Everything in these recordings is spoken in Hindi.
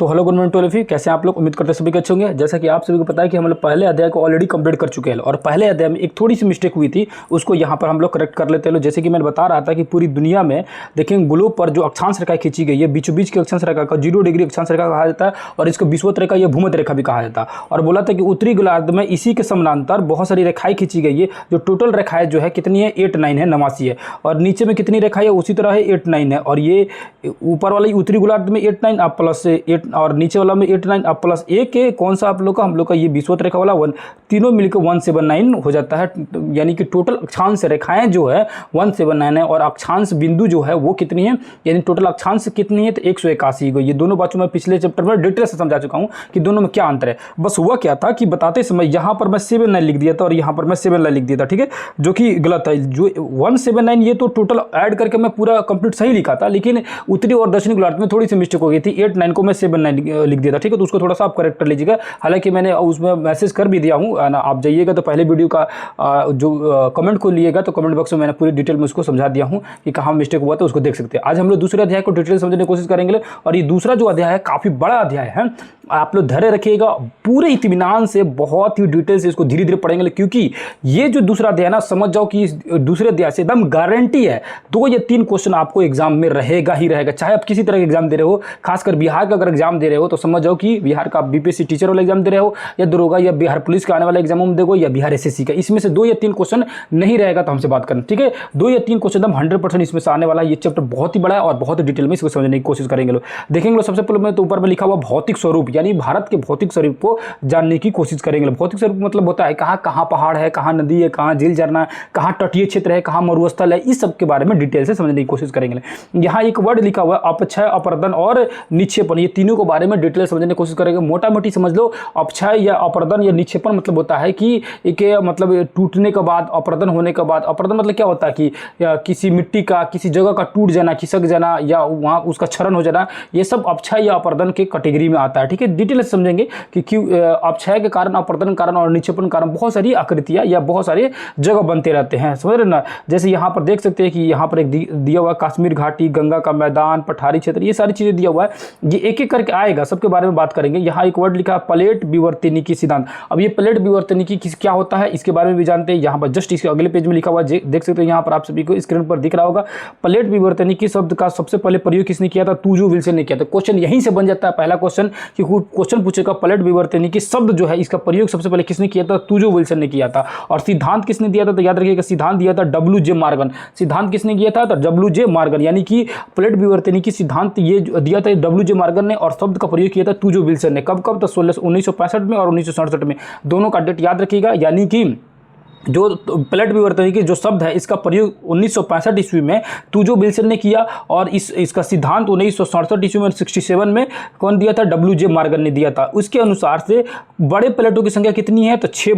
तो hello good morning to all of you, कैसे हैं आप लोग। उम्मीद करते हैं सभी अच्छे होंगे। जैसा कि आप सभी को पता है कि हम लोग पहले अध्याय को ऑलरेडी कंप्लीट कर चुके हैं और पहले अध्याय में एक थोड़ी सी मिस्टेक हुई थी, उसको यहाँ पर हम लोग करेक्ट कर लेते हैं। जैसे कि मैंने बता रहा था कि पूरी दुनिया में देखेंगे ग्लोब पर जो अक्षांश रेखा खींची गई है, बीचों बीच की अक्षांश रेखा का 0 डिग्री अक्षांश रेखा कहा जाता है और इसको विषुवत रेखा या भूमध्य रेखा भी कहा जाता है। और बोला था कि उत्तरी गोलार्ध में इसी के समानांतर बहुत सारी रेखाएं खींची गई है। जो टोटल रेखाएं जो है कितनी है, 8 9 है, 89 है। और नीचे में कितनी रेखाएं है, उसी तरह है 8 9 है। और ये ऊपर वाले उत्तरी गोलार्ध में 8 9 आप प्लस 8 और नीचे वाला में 8 9 आप प्लस 1 है। कौन सा आप लोग का, हम लोग का ये विषुवत रेखा वाला 1, तीनों मिलकर 179 हो जाता है। यानी कि टोटल अक्षांश रेखाएं जो है 179 है और अक्षांश बिंदु जो है वो कितनी है, यानी टोटल अक्षांश कितनी है तो 181 गई। ये दोनों बातों में पिछले चैप्टर में डिटेल से समझा चुका हूं कि दोनों में क्या अंतर है। बस हुआ क्या था कि बताते समय यहाँ पर मैं 79 लिख दिया था और यहाँ पर मैं 79 लिख दिया था, ठीक है, जो कि गलत है। जो 179 ये तो टोटल ऐड करके मैं पूरा कंप्लीट सही लिखा था, लेकिन उत्तरी और दक्षिणी गोलार्ध में थोड़ी सी मिस्टेक हो गई थी। 8 9 को मैं 79 लिख दिया था, ठीक है। तो उसको थोड़ा सा आप करेक्ट कर लीजिएगा। हालांकि मैंने उसमें मैसेज कर भी दिया हूँ ना, आप जाइएगा तो पहले वीडियो का जो कमेंट को लिएगा तो कमेंट बॉक्स में मैंने पूरी डिटेल में उसको समझा दिया हूँ कि कहाँ मिस्टेक हुआ, तो उसको देख सकते हैं। आज हम लोग दूसरे अध्याय को डिटेल समझने की कोशिश करेंगे और ये दूसरा जो अध्याय है काफ़ी बड़ा अध्याय है। आप लोग धैर्य रखिएगा, पूरे इत्मीनान से बहुत ही डिटेल से इसको धीरे धीरे पढ़ेंगे, क्योंकि ये जो दूसरा अध्याय ना, समझ जाओ कि इस दूसरे अध्याय से एकदम गारंटी है 2 या 3 क्वेश्चन आपको एग्जाम में रहेगा ही रहेगा। चाहे आप किसी तरह का एग्जाम दे रहे हो, खासकर बिहार का अगर एग्जाम दे रहे हो तो समझ जाओ कि बिहार का बीपीएससी टीचर वाला एग्जाम दे रहे हो या दरोगा या बिहार पुलिस का आने वाला एग्जाम में देखो या बिहार एसएससी का, इसमें से 2 या 3 क्वेश्चन नहीं रहेगा तो हमसे बात करना, ठीक है। 2 या 3 क्वेश्चन एकदम 100% इसमें से आने वाला है। ये चैप्टर बहुत ही बड़ा है और बहुत ही डिटेल में इसको समझने की कोशिश करेंगे लोग। देखेंगे लोग, सबसे पहले मैं तो ऊपर में लिखा हुआ भौतिक स्वरूप, यानी भारत के भौतिक स्वरूप को जानने की कोशिश करेंगे। भौतिक स्वरूप मतलब होता है कहाँ कहाँ पहाड़ है, कहाँ नदी है, कहाँ झील झरना है, कहाँ तटीय क्षेत्र है, कहाँ मरुस्थल है, इस सब के बारे में डिटेल से समझने की कोशिश करेंगे। यहाँ एक वर्ड लिखा हुआ है अपक्षय, अपरदन और निक्षेपण, ये तीनों के बारे में डिटेल समझने की कोशिश करेंगे। मोटा मोटी समझ लो, अपक्षय या अपरदन या निक्षेपण मतलब होता है कि एक मतलब टूटने के बाद, अपरदन होने के बाद, अपरदन मतलब क्या होता है कि किसी मिट्टी का, किसी जगह का टूट जाना, खिसक जाना या वहाँ उसका क्षरण हो जाना, ये सब अपक्षय या अपरदन के कैटेगरी में आता है, ठीक है। डिटेल से समझेंगे कि क्यों अपक्षय के कारण, अपरदन कारण और निक्षेपण कारण बहुत सारी आकृतियां या बहुत सारे जगह बनते रहते हैं, समझ रहे ना। जैसे यहाँ पर देख सकते हैं कि यहाँ पर एक दिया हुआ कश्मीर घाटी, गंगा का मैदान, पठारी क्षेत्र, ये सारी चीजें दिया हुआ है। ये एक एक करके आएगा, सबके बारे में बात करेंगे। यहाँ एक वर्ड लिखा है प्लेट विवर्तनिकी सिद्धांत। अब ये प्लेट विवर्तनिकी क्या होता है इसके बारे में भी जानते हैं। यहाँ पर जस्ट इसके अगले पेज में लिखा हुआ है, देख सकते हैं यहाँ पर आप सभी को स्क्रीन पर दिख रहा होगा। प्लेट विवर्तनिकी शब्द का सबसे पहले प्रयोग किसने किया था, तुजो विल्सन ने किया था। क्वेश्चन यहीं से बन जाता है, पहला क्वेश्चन कि क्वेश्चन पूछेगा प्लेट विवर्तनिकी शब्द जो है इसका प्रयोग सबसे पहले किसने किया था, तुजो विल्सन ने किया था। और सिद्धांत किसने दिया था, तो याद रखिएगा सिद्धांत दिया था WJ मॉर्गन। सिद्धांत किसने किया था, तो WJ मॉर्गन, यानी कि प्लेट विवर्तनिकी सिद्धांत ये दिया था WJ मॉर्गन ने और शब्द का प्रयोग किया था तुजो विल्सन ने। कब कब, तो 1965 में और 1967 में, दोनों का डेट याद रखिएगा। यानी कि जो प्लेट विवर्तनिकी जो शब्द है इसका प्रयोग 1965 ईस्वी में तुजो विल्सन ने किया और इसका सिद्धांत 1967 ईस्वी में 67 में कौन दिया था, WJ मॉर्गन ने दिया था। उसके अनुसार से बड़े प्लेटों की संख्या कितनी है, तो 6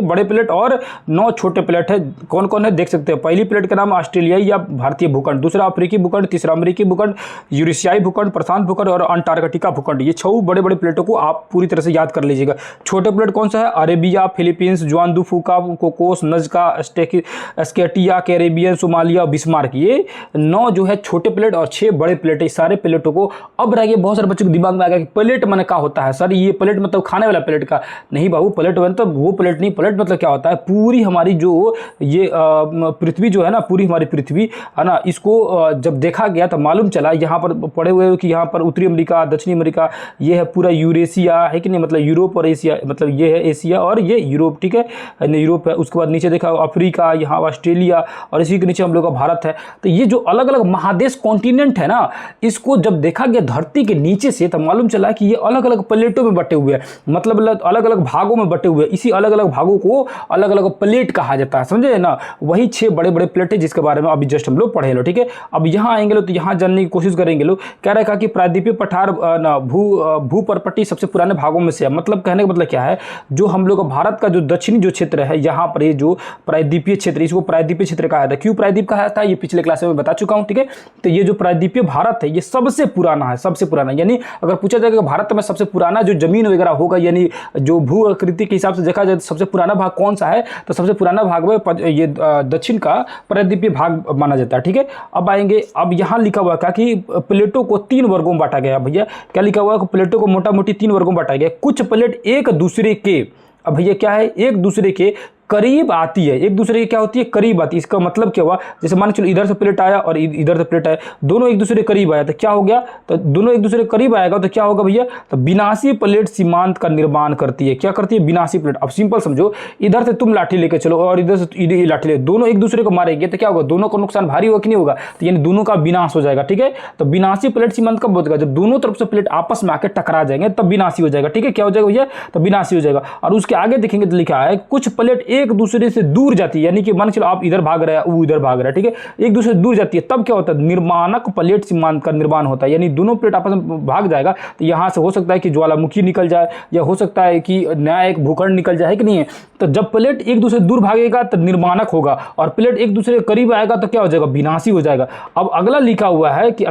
बड़े प्लेट और 9 छोटे प्लेट है। कौन कौन है देख सकते हैं। पहली प्लेट का नाम ऑस्ट्रेलियाई या भारतीय भूखंड, दूसरा अफ्रीकी भूखंड, तीसरा अमेरिकी भूखंड, यूरेशियाई भूखंड, प्रशांत भूखंड और अंटार्कटिका भूखंड। ये 6 बड़े बड़े प्लेटों को आप पूरी तरह से याद कर लीजिएगा। छोटे प्लेट कौन सा है, Arabia, Philippines, Juan Fuca, Cocos, Nazca, Scotia, Caribbean, Somalia, Bismarck, ये 9 जो है छोटे प्लेट और 6 बड़े प्लेट है। सारे प्लेटों को अब रह गए, बहुत सारे बच्चों के दिमाग में आ गया कि प्लेट माने क्या होता है सर, ये प्लेट मतलब खाने वाला प्लेट का नहीं बाबू, प्लेट मतलब वो प्लेट नहीं, प्लेट मतलब क्या होता है पूरी हमारी जो ये पृथ्वी जो है ना, पूरी हमारी पृथ्वी है ना, इसको जब देखा गया तो मालूम चला, यहाँ पर पढ़े हुए कि यहाँ पर उत्तरी अमेरिका, दक्षिणी अमेरिका, ये है पूरा यूरेशिया है कि नहीं, मतलब यूरोप और एशिया, मतलब ये है एशिया और ये यूरोप, ठीक है, यूरोप है। उसके बाद नीचे देखा अफ्रीका, यहाँ ऑस्ट्रेलिया और इसी के नीचे हम लोग का भारत है। तो ये जो अलग अलग महादेश कॉन्टिनेंट है ना, इसको जब देखा गया धरती के नीचे से तो मालूम चला कि ये अलग अलग प्लेटों में बटे हुए हैं, मतलब अलग अलग भागों में बटे हुए हैं। इसी अलग अलग भागों को अलग अलग प्लेट कहा जाता है, समझे ना। वही 6 बड़े बड़े प्लेट है जिसके बारे में अभी जस्ट हम लोग पढ़े लो, ठीक है। अब यहाँ आएंगे लोग तो यहाँ जानने की कोशिश करेंगे लोग। कह रहा है कि प्रायद्वीपीय पठार भू परपट्टी सबसे पुराने भागों में से है। मतलब कहने का मतलब क्या है, जो हम लोग भारत का जो दक्षिणी जो क्षेत्र क्षेत्र है यहाँ पर, ये जो प्रायद्वीपीय क्षेत्र, इसको प्रायद्वीपीय क्षेत्र कहा जाता है। क्यों प्रायद्वीप कहा जाता है ये पिछले क्लास में बता चुका हूँ, ठीक है। तो ये जो प्रायद्वीपीय भारत है ये सबसे पुराना है, सबसे पुराना। यानी अगर पूछा जाएगा कि भारत में सबसे पुराना जो जमीन वगैरह होगा, यानी जो भू आकृति के हिसाब से देखा जाए तो सबसे पुराना भाग कौन सा है, तो सबसे पुराना भाग में ये दक्षिण का प्रायद्वीपीय भाग माना जाता है, ठीक है। अब आएंगे, अब यहाँ लिखा हुआ क्या कि प्लेटों को 3 वर्गों में बांटा गया। भैया क्या लिखा हुआ है कि प्लेटों को मोटा मोटी 3 वर्गों में बांटा गया। कुछ प्लेट एक दूसरे के, अब भैया क्या है, एक दूसरे के करीब आती है, एक दूसरे की क्या होती है, करीब आती है। इसका मतलब क्या हुआ, जैसे मान चलो इधर से प्लेट आया और इधर से प्लेट आया, दोनों एक दूसरे के करीब आया तो क्या हो गया, तो दोनों एक दूसरे के करीब आएगा तो क्या होगा भैया, तो विनाशी प्लेट सीमांत का निर्माण करती है। क्या करती है, विनाशी प्लेट। अब सिंपल समझो, इधर से तुम लाठी लेके चलो और इधर से लाठी ले, दोनों एक दूसरे को मारेंगे तो क्या होगा, दोनों को नुकसान भारी होगा कि नहीं होगा, तो यानी दोनों का विनाश हो जाएगा, ठीक है। तो विनाशी प्लेट सीमांत कब होगा, जब दोनों तरफ से प्लेट आपस में आकर टकरा जाएंगे तब विनाशी हो जाएगा, ठीक है। क्या हो जाएगा भैया, तो विनाशी हो जाएगा। और उसके आगे देखेंगे तो लिखा है कुछ प्लेट एक दूसरे से दूर जाती है, यानी कि मान चलो आप इधर भाग रहे हैं, वो इधर भाग रहा है, ठीक है, एक दूसरे से दूर जाती है, तब क्या होता है, निर्माणक प्लेट सीमांत का निर्माण होता है। यानी दोनों प्लेट आपस में भाग जाएगा तो यहां से हो सकता है कि ज्वालामुखी निकल जाए, या हो सकता है कि नया एक भूखंड निकल जाए, कि नहीं है। तो जब प्लेट एक दूसरे से दूर भागेगा तो निर्माणक होगा, और प्लेट एक दूसरे के करीब आएगा तो क्या हो जाएगा, विनाशी हो जाएगा। अब अगला लिखा हुआ है कि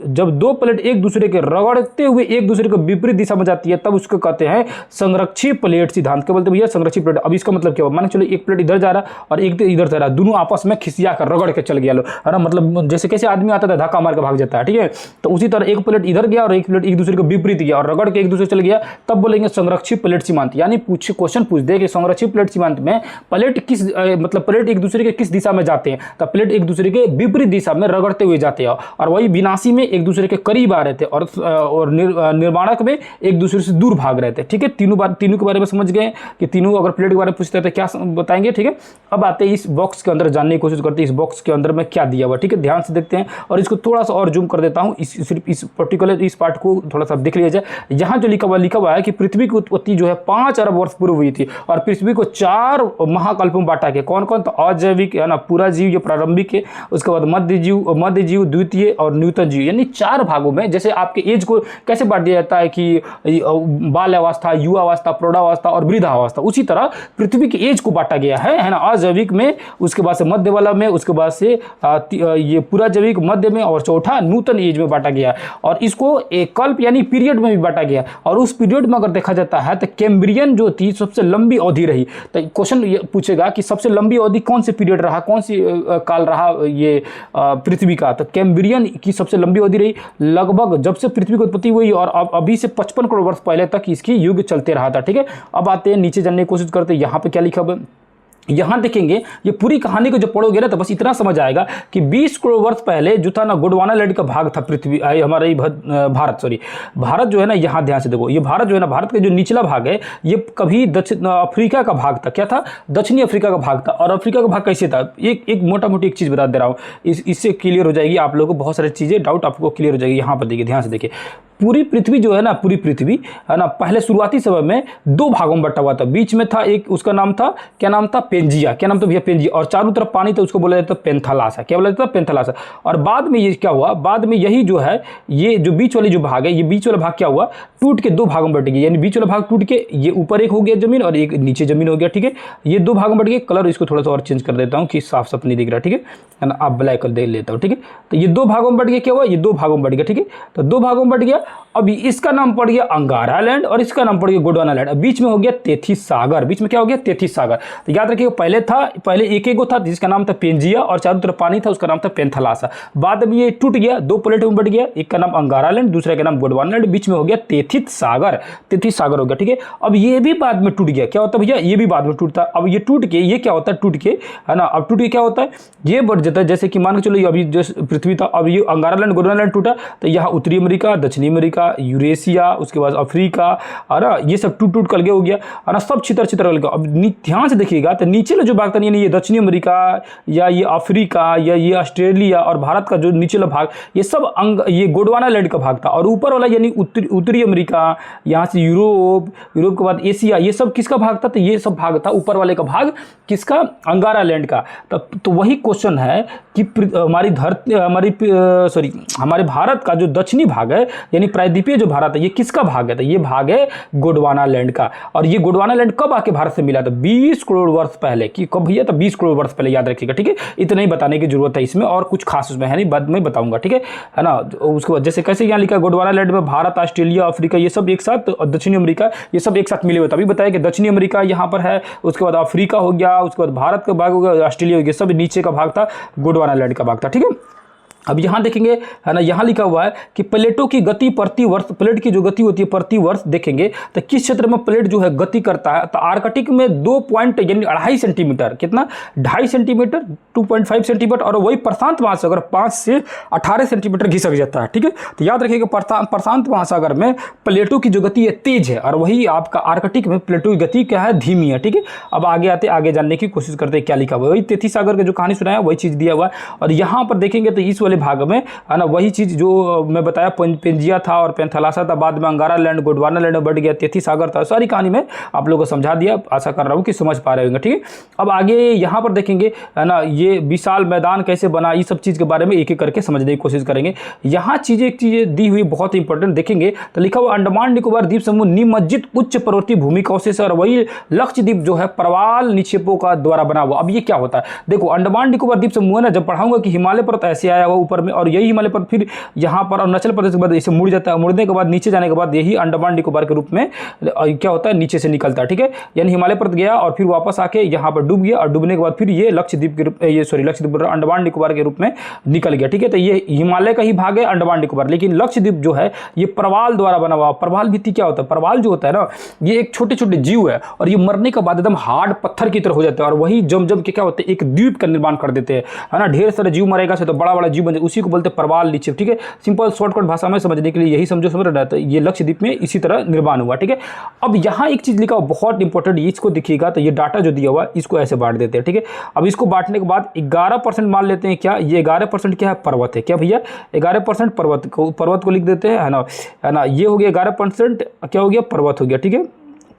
जब दो प्लेट एक दूसरे के रगड़ते हुए एक दूसरे को विपरीत दिशा में जाती है तब उसको कहते हैं संरक्षित प्लेट सिद्धांत। क्या बोलते हैं भैया, संरक्षित प्लेट। अब इसका मतलब क्या हुआ, मान चलो एक प्लेट इधर जा रहा और एक इधर जा रहा, दोनों आपस में खिसिया कर रगड़ के चल गया लो, है ना। मतलब जैसे कैसे आदमी आता था धक्का मार के भाग जाता है, ठीक है। तो उसी तरह एक प्लेट इधर गया और एक प्लेट एक दूसरे को विपरीत गया और रगड़ के एक दूसरे चल गया, तब बोलेंगे संरक्षित प्लेट सीमांत। यानी क्वेश्चन पूछ दे कि संरक्षित प्लेट सीमांत में प्लेट किस मतलब प्लेट एक दूसरे के किस दिशा में जाते हैं, तो प्लेट एक दूसरे के विपरीत दिशा में रगड़ते हुए जाते हैं। और वही विनाशी में एक दूसरे के करीब आ रहे थे और निर्माणक में एक दूसरे से दूर भाग रहे थे, ठीक है। तीनों के बारे में समझ गए कि तीनों अगर प्लेट के बारे में पूछते हैं तो क्या बताएंगे, ठीक है। अब आते हैं इस बॉक्स के अंदर, जानने की कोशिश करते हैं इस बॉक्स के अंदर में क्या दिया हुआ, ठीक है। ध्यान से देखते हैं और इसको थोड़ा सा और जूम कर देता हूं, सिर्फ इस पर्टिकुलर इस पार्ट को थोड़ा सा देख लिया जाए। यहाँ जो लिखा हुआ है कि पृथ्वी की उत्पत्ति जो है 5 अरब वर्ष पूर्व हुई थी और पृथ्वी को 4 महाकल्पों में बांटा गया। कौन कौन, तो अजैविक है ना, पूरा जीव जो प्रारंभिक है, उसके बाद मध्य जीव, द्वितीय और न्यूनतम जीव, यानी 4 भागों में। जैसे आपके एज को कैसे बांट दिया जाता है कि बाल अवस्था, युवा अवस्था, प्रौढ़ावस्था और वृद्धावस्था, उसी तरह पृथ्वी के एज को बांटा गया है ना। अजैविक में, उसके बाद से मध्य वाला में, उसके बाद से ये पूरा जैविक मध्य में, और चौथा नूतन एज में बांटा गया। और इसको एक कल्प यानी पीरियड में भी बांटा गया। और उस पीरियड में अगर देखा जाता है तो कैम्ब्रियन जो थी सबसे लंबी अवधि रही। तो क्वेश्चन ये पूछेगा कि सबसे लंबी अवधि कौन से पीरियड रहा, कौन सी काल रहा ये पृथ्वी का, तो कैम्ब्रियन की सबसे लंबी अवधि रही, लगभग जब से पृथ्वी की उत्पत्ति हुई और अभी से 55 करोड़ वर्ष पहले तक इसकी युग चलते रहा था, ठीक है। अब आते हैं नीचे जानने की कोशिश करते हैं, यहाँ पे क्या लिखा हुआ है। यहाँ देखेंगे ये पूरी कहानी को जब पढ़ोगे ना तो बस इतना समझ आएगा कि 20 करोड़ वर्ष पहले जो था ना गोंडवाना लैंड का भाग था पृथ्वी, हमारा भारत जो है ना, यहाँ ध्यान से देखो, ये भारत जो है ना, भारत का जो निचला भाग है ये कभी दक्षिण अफ्रीका का भाग था। क्या था, दक्षिणी अफ्रीका का भाग था। और अफ्रीका का भाग कैसे था, एक मोटा मोटी एक चीज़ बता दे रहा हूँ, इससे क्लियर हो जाएगी आप लोगों को, बहुत सारी चीज़ें डाउट आपको क्लियर हो जाएगी। यहाँ पर देखिए, ध्यान से देखिए, पूरी पृथ्वी जो है ना, पूरी पृथ्वी है ना, पहले शुरुआती समय में 2 भागों में बटा हुआ था। बीच में था एक, उसका नाम था, क्या नाम था, पेंजिया। क्या नाम था भैया, पेंजिया। और चारों तरफ पानी था, उसको बोला जाता था पेंथालासा। क्या बोला जाता था, पेंथालासा। और बाद में ये क्या हुआ, बाद में यही जो है, ये जो बीच वाली जो भाग है, ये बीच वाला भाग क्या हुआ, टूट के 2 भागों में बट गया। यानी बीच वाला भाग टूट के ये ऊपर एक हो गया जमीन और एक नीचे जमीन हो गया, ठीक है। ये 2 भागों में बट गए। कलर इसको थोड़ा सा और चेंज कर देता हूँ कि साफ साफ नहीं दिख रहा, ठीक है ना। आप ब्लैक कलर देख लेता हूँ, ठीक है। तो ये 2 भागों में बट गया, क्या हुआ, ये 2 भागों में बट गया, ठीक है। तो 2 भागों में बट गया। अब इसका नाम पड़ गया अंगारा लैंड और इसका नाम पड़ गया गोंडवाना लैंड। बीच में हो गया तेथिस सागर। बीच में क्या हो गया, तेथिस सागर। तो याद रखिए, पहले एक था जिसका नाम था पेंजिया और चारों तरफ पानी था, उसका नाम था पेंथालासा। बाद में ये टूट गया, 2 प्लेट में बट गया, एक का नाम अंगारा लैंड, दूसरे का नाम गोंडवाना लैंड, बीच में हो गया तेथिस सागर हो गया, ठीक है। अब ये भी बाद में टूट गया। क्या होता है भैया, ये भी बाद में टूटता। अब ये टूट के ये क्या होता है, टूट के, है ना, अब टूट के क्या होता है, ये बढ़ जाता है। जैसे कि मान के चलो, ये अभी जो पृथ्वी था, अब ये अंगारा लैंड गोंडवाना लैंड टूटा तो यहाँ उत्तरी अमेरिका, दक्षिणी अमेरिका, यूरेशिया, उसके बाद अफ्रीका, है ना, ये सब टूट कर हो गया, है ना, सब छितर कर गया। अब ध्यान से देखिएगा तो नीचे जो भाग था, यानी ये दक्षिणी अमेरिका या ये अफ्रीका या ये ऑस्ट्रेलिया और भारत का जो नीचे भाग, ये सब ये गोंडवाना लैंड का भाग था। और ऊपर वाला यानी उत्तरी अमेरिका, यहाँ से यूरोप के बाद एशिया, ये सब किसका भाग था, तो ये सब भाग था ऊपर वाले का भाग किसका, अंगारा लैंड का। तो वही क्वेश्चन है कि हमारी धरती हमारे भारत का जो दक्षिणी भाग है यानी प्रायद्वीपीय जो भारत है, ये किसका भाग है? तो ये भाग है गोंडवाना लैंड का। और ये गोंडवाना लैंड कब आके भारत से मिला था? 20 करोड़ वर्ष पहले। कि कब भैया? तो 20 करोड़ वर्ष पहले, याद रखिएगा, ठीक है। इतना ही बताने की जरूरत है इसमें, और कुछ खास उसमें है नहीं, बाद में बताऊंगा, ठीक है ना। उसके बाद जैसे कैसे यहाँ लिखा गोंडवाना लैंड में भारत, ऑस्ट्रेलिया, अफ्रीका ये सब एक साथ, और दक्षिणी अमेरिका ये सब एक साथ मिले हुए। तभी बताया कि दक्षिणी अमेरिका यहाँ पर है, उसके बाद अफ्रीका हो गया, उसके बाद भारत का भाग हो गया, ऑस्ट्रेलिया हो गया, सब नीचे का भाग था गोंडवाना लैंड का भाग था, ठीक है। अब यहाँ देखेंगे, है ना, यहाँ लिखा हुआ है कि प्लेटों की गति प्रति वर्ष, प्लेट की जो गति होती है प्रति वर्ष देखेंगे तो किस क्षेत्र में प्लेट जो है गति करता है। तो आर्कटिक में 2 पॉइंट यानी 2.5 सेंटीमीटर, कितना? 2.5 सेंटीमीटर, 2.5 सेंटीमीटर। और वही प्रशांत महासागर 5 से 18 सेंटीमीटर घिसक जाता है, ठीक है। तो याद रखिएगा प्रशांत महासागर में प्लेटों की जो गति है तेज है, और वही आपका आर्कटिक में प्लेटों की गति क्या है? धीमी है, ठीक है। अब आगे जानने की कोशिश करते हैं क्या लिखा हुआ है। वही तैतीस सागर का जो कहानी सुनाया वही चीज़ दिया हुआ है। और यहाँ पर देखेंगे तो इस वाले भाग में, है ना, वही चीज जो मैं बताया, पेंजिया था और पेंथलासा था, बाद में अंगारा लैंड, गोंडवाना लैंड में बढ़ गया, तैतीस सागर था। सारी कहानी में आप लोगों को समझा दिया, आशा कर रहा हूं कि समझ पा रहे होंगे, ठीक है। अब आगे यहाँ पर देखेंगे, है ना, ये विशाल मैदान कैसे बना, ये सब चीज के बारे में एक एक करके समझने की कोशिश करेंगे। यहाँ एक चीज दी हुई बहुत इंपॉर्टेंट देखेंगे तो लिखा हुआ अंडमान निकोबार द्वीप समूह निमज्जित उच्च पर्वतीय भूमिकाओं से, और वही लक्षद्वीप जो है प्रवाल निक्षेपों का द्वारा बना हुआ। अब ये क्या होता है? देखो, अंडमान निकोबार द्वीप समूह है ना, जब पढ़ाऊंगा कि हिमालय पर्वत ऐसे आया हुआ ऊपर में, और यही हिमालय पर्वत फिर यहाँ पर अरुणाचल प्रदेश के बाद इसे मुड़ जाता है, मुड़ने के बाद नीचे जाने के बाद यही अंडमान निकोबार के रूप में क्या होता है? नीचे से निकलता है, ठीक है। यानी हिमालय पर्वत गया और फिर वापस आके यहाँ पर डूब गया, और डूबने के बाद फिर ये लक्षद्वीप के रूप, लक्षद्वीप अंडमान निकोबार के रूप में निकल गया, ठीक है। तो ये हिमालय का ही भाग है अंडमान निकोबार, लेकिन लक्षद्वीप जो है ये प्रवाल द्वारा बना हुआ। प्रवाल भित्ति क्या होता है? प्रवाल जो होता है ना, ये एक छोटे छोटे जीव है, और ये मरने के बाद एकदम हार्ड पत्थर की तरह हो जाते हैं, और वही जम के क्या होते हैं? एक द्वीप का निर्माण कर देते हैं, है ना। ढेर सारे जीव मरेगा से तो बड़ा बड़ा जीव बन जाए, उसी को बोलते हैं प्रवाल निक्षेप, ठीक है। सिंपल शॉर्टकट भाषा में समझने के लिए यही समझ रहा है। ये लक्षद्वीप में इसी तरह निर्माण हुआ, ठीक है। अब यहाँ एक चीज लिखा हुआ बहुत इंपॉर्टेंट, इसको देखिएगा तो ये डाटा जो दिया हुआ इसको ऐसे बांट देते हैं, ठीक है। अब इसको बांटने के बाद 11% मान लेते हैं, क्या ये 11% क्या है? पर्वत है, क्या भैया? 11% पर्वत को लिख देते हैं, है ना। ये हो गया 11%, क्या हो गया? पर्वत हो गया, ठीक है,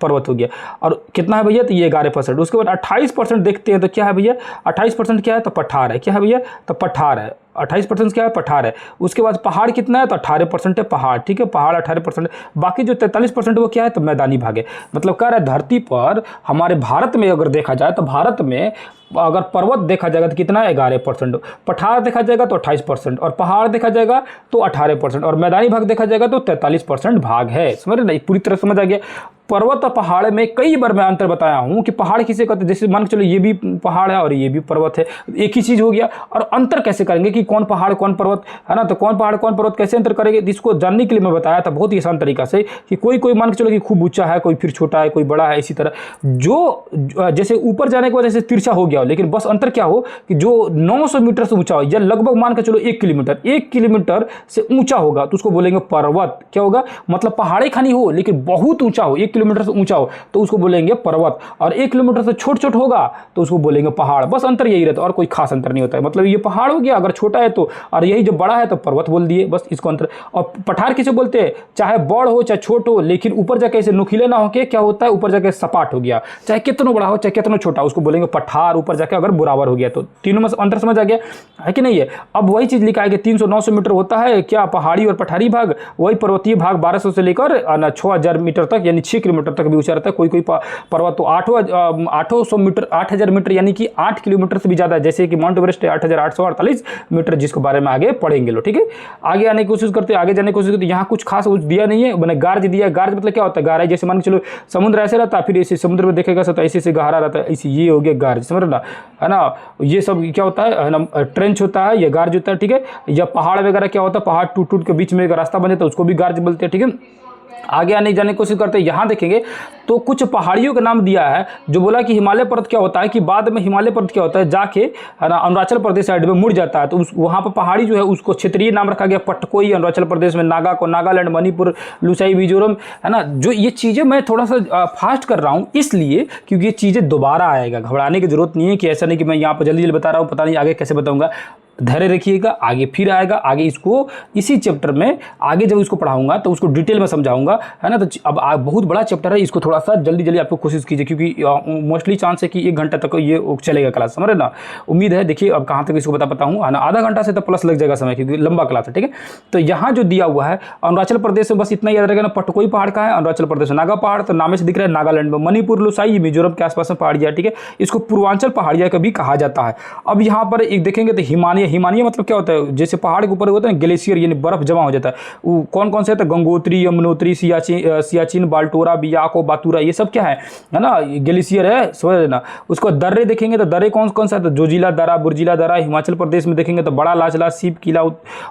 पर्वत हो गया। और कितना है भैया? तो ये 11%। उसके बाद 28% देखते हैं तो क्या है भैया? 28% क्या है? तो पठार है, क्या है भैया? तो पठार है। 28% क्या है? पठार है। उसके बाद पहाड़ कितना है? तो 18% है पहाड़, ठीक है, पहाड़ 18%। बाकी जो 43% वो क्या है? तो मैदानी भाग है। मतलब कह रहा है धरती पर हमारे भारत में अगर देखा जाए तो भारत में अगर पर्वत देखा जाएगा तो कितना है? 11%। पठार देखा जाएगा तो 28%, और पहाड़ देखा जाएगा तो 18%, और मैदानी भाग देखा जाएगा तो 43% भाग है। समझ रहे? पूरी तरह समझ आ गया। पर्वत और पहाड़ में कई बार मैं अंतर बताया हूं कि पहाड़ किसे कहते हैं। जैसे मान के चलो ये भी पहाड़ है और ये भी पर्वत है, एक ही चीज हो गया। और अंतर कैसे करेंगे कि कौन पहाड़ कौन पर्वत, है ना। तो कौन पहाड़ कौन पर्वत कैसे अंतर करेंगे, इसको जानने के लिए मैं बताया था बहुत ही आसान तरीका से कि कोई मान के चलो कि खूब ऊंचा है, कोई फिर छोटा है, कोई बड़ा है। इसी तरह जो जैसे ऊपर जाने के बाद जैसे तिरछा हो गया हो, लेकिन बस अंतर क्या हो कि जो 900 मीटर से ऊंचा हो या लगभग मान के चलो 1 किलोमीटर से ऊंचा होगा तो उसको बोलेंगे पर्वत। क्या होगा? मतलब पहाड़ी खानी हो लेकिन बहुत ऊंचा हो, 1 किलोमीटर से ऊंचा हो तो उसको बोलेंगे पर्वत, और 1 किलोमीटर से छोट होगा तो उसको बोलेंगे पहाड़। बस अंतर यही रहता है और कोई खास अंतर नहीं होता है। मतलब ये पहाड़ हो गया अगर छोटा है तो, और यही जब बड़ा है तो पर्वत बोल दिए, बस इसको अंतर। और पठार किसे बोलते हैं? चाहे बड़ हो चाहे छोट हो, लेकिन ऊपर जाके ऐसे नुकीले ना होके क्या होता है? ऊपर जाके सपाट हो गया, चाहे कितना बड़ा हो चाहे कितना छोटा, उसको बोलेंगे पठार। ऊपर जाके अगर बराबर हो गया तो तीनों में अंतर समझ आ गया है कि नहीं है। अब वही चीज लिखा है कि 300-900 मीटर होता है क्या पहाड़ी और पठारी भाग, वही पर्वतीय भाग 1200 से लेकर 6000 मीटर तक यानी 6 किलोमीटर तक भी ऊंचा रहता है। कोई पर्वत तो 800 मीटर यानी कि 8 किलोमीटर से भी ज्यादा है, जैसे कि माउंट एवरेस्ट 8848 मीटर, जिसके बारे में आगे पढ़ेंगे लोग, ठीक है। आगे आने की कोशिश करते हैं, आगे जाने की कोशिश करते हैं। यहाँ कुछ खास दिया नहीं है, मैंने गार्ज दिया। गार्ज मतलब क्या होता है? गारा, जैसे मान के चलो समुद्र ऐसे रहता है, फिर ऐसे समुद्र में देखेगा तो ऐसे गहरा रहता है, ऐसे ये हो गया गार्ज, समझ रहे ना, है ना। ये सब क्या होता है ना, ट्रेंच होता है, ये गार्ज होता है, ठीक है। या पहाड़ वगैरह क्या होता है? पहाड़ टूट के बीच में एक रास्ता बन जाता है, उसको भी गार्ज बोलते हैं, ठीक है। आगे आने जाने की कोशिश करते हैं। यहाँ देखेंगे तो कुछ पहाड़ियों का नाम दिया है, जो बोला कि हिमालय पर्वत क्या होता है कि बाद में हिमालय पर्वत क्या होता है जाके, है ना, अरुणाचल प्रदेश साइड में मुड़ जाता है, तो वहाँ पर पहाड़ी जो है उसको क्षेत्रीय नाम रखा गया पटकोई। अरुणाचल प्रदेश में नागा को नागालैंड, मणिपुर, लुसाई, मिजोरम, है ना। जो ये चीज़ें मैं थोड़ा सा फास्ट कर रहा हूँ इसलिए क्योंकि ये चीज़ें दोबारा आएगा, घबराने की जरूरत नहीं है कि ऐसा नहीं कि मैं यहाँ पर जल्दी बता रहा हूँ, पता नहीं आगे कैसे बताऊँगा। धैर्य रखिएगा, आगे फिर आएगा, आगे इसको इसी चैप्टर में आगे जब इसको पढ़ाऊंगा तो उसको डिटेल में समझाऊंगा, है ना। तो अब बहुत बड़ा चैप्टर है, इसको थोड़ा सा जल्दी जल्दी आपको कोशिश कीजिए, क्योंकि मोस्टली चांस है कि 1 घंटा तक ये चलेगा क्लास, समझ रहे ना। उम्मीद है, देखिए अब कहाँ तक इसको बता हूँ, है ना। आधा घंटा से तो प्लस लग जाएगा समय, क्योंकि लंबा क्लास है, ठीक है। तो यहाँ जो दिया हुआ है अरुणाचल प्रदेश में, बस इतना याद रहेगा ना, पटकोई पहाड़ का है अरुणाचल प्रदेश में, नागा पहाड़ तो नामे से दिख रहा है नागालैंड में, मणिपुर लोसाई मिजोरम के आसपास में पहाड़िया, ठीक है। इसको पूर्वांचल पहाड़िया का भी कहा जाता है। अब यहाँ पर एक देखेंगे तो हिमालय मतलब क्या होता है, जैसे पहाड़ के ऊपर होता है ग्लेशियर, यानी बर्फ जमा हो जाता है। वो कौन कौन से होता है, गंगोत्री, यमुनोत्री, सियाचिन, बाल्टोरा, बियाको, बातूरा, ये सब क्या है ना, ग्लेशियर है, समझ लेना। उसको दर्रे देखेंगे तो दर्रे कौन कौन सा है, तो जोजिला दर्रा, बुर्जिला दर्रा। हिमाचल प्रदेश में देखेंगे तो बड़ा लाचला, सीप किला,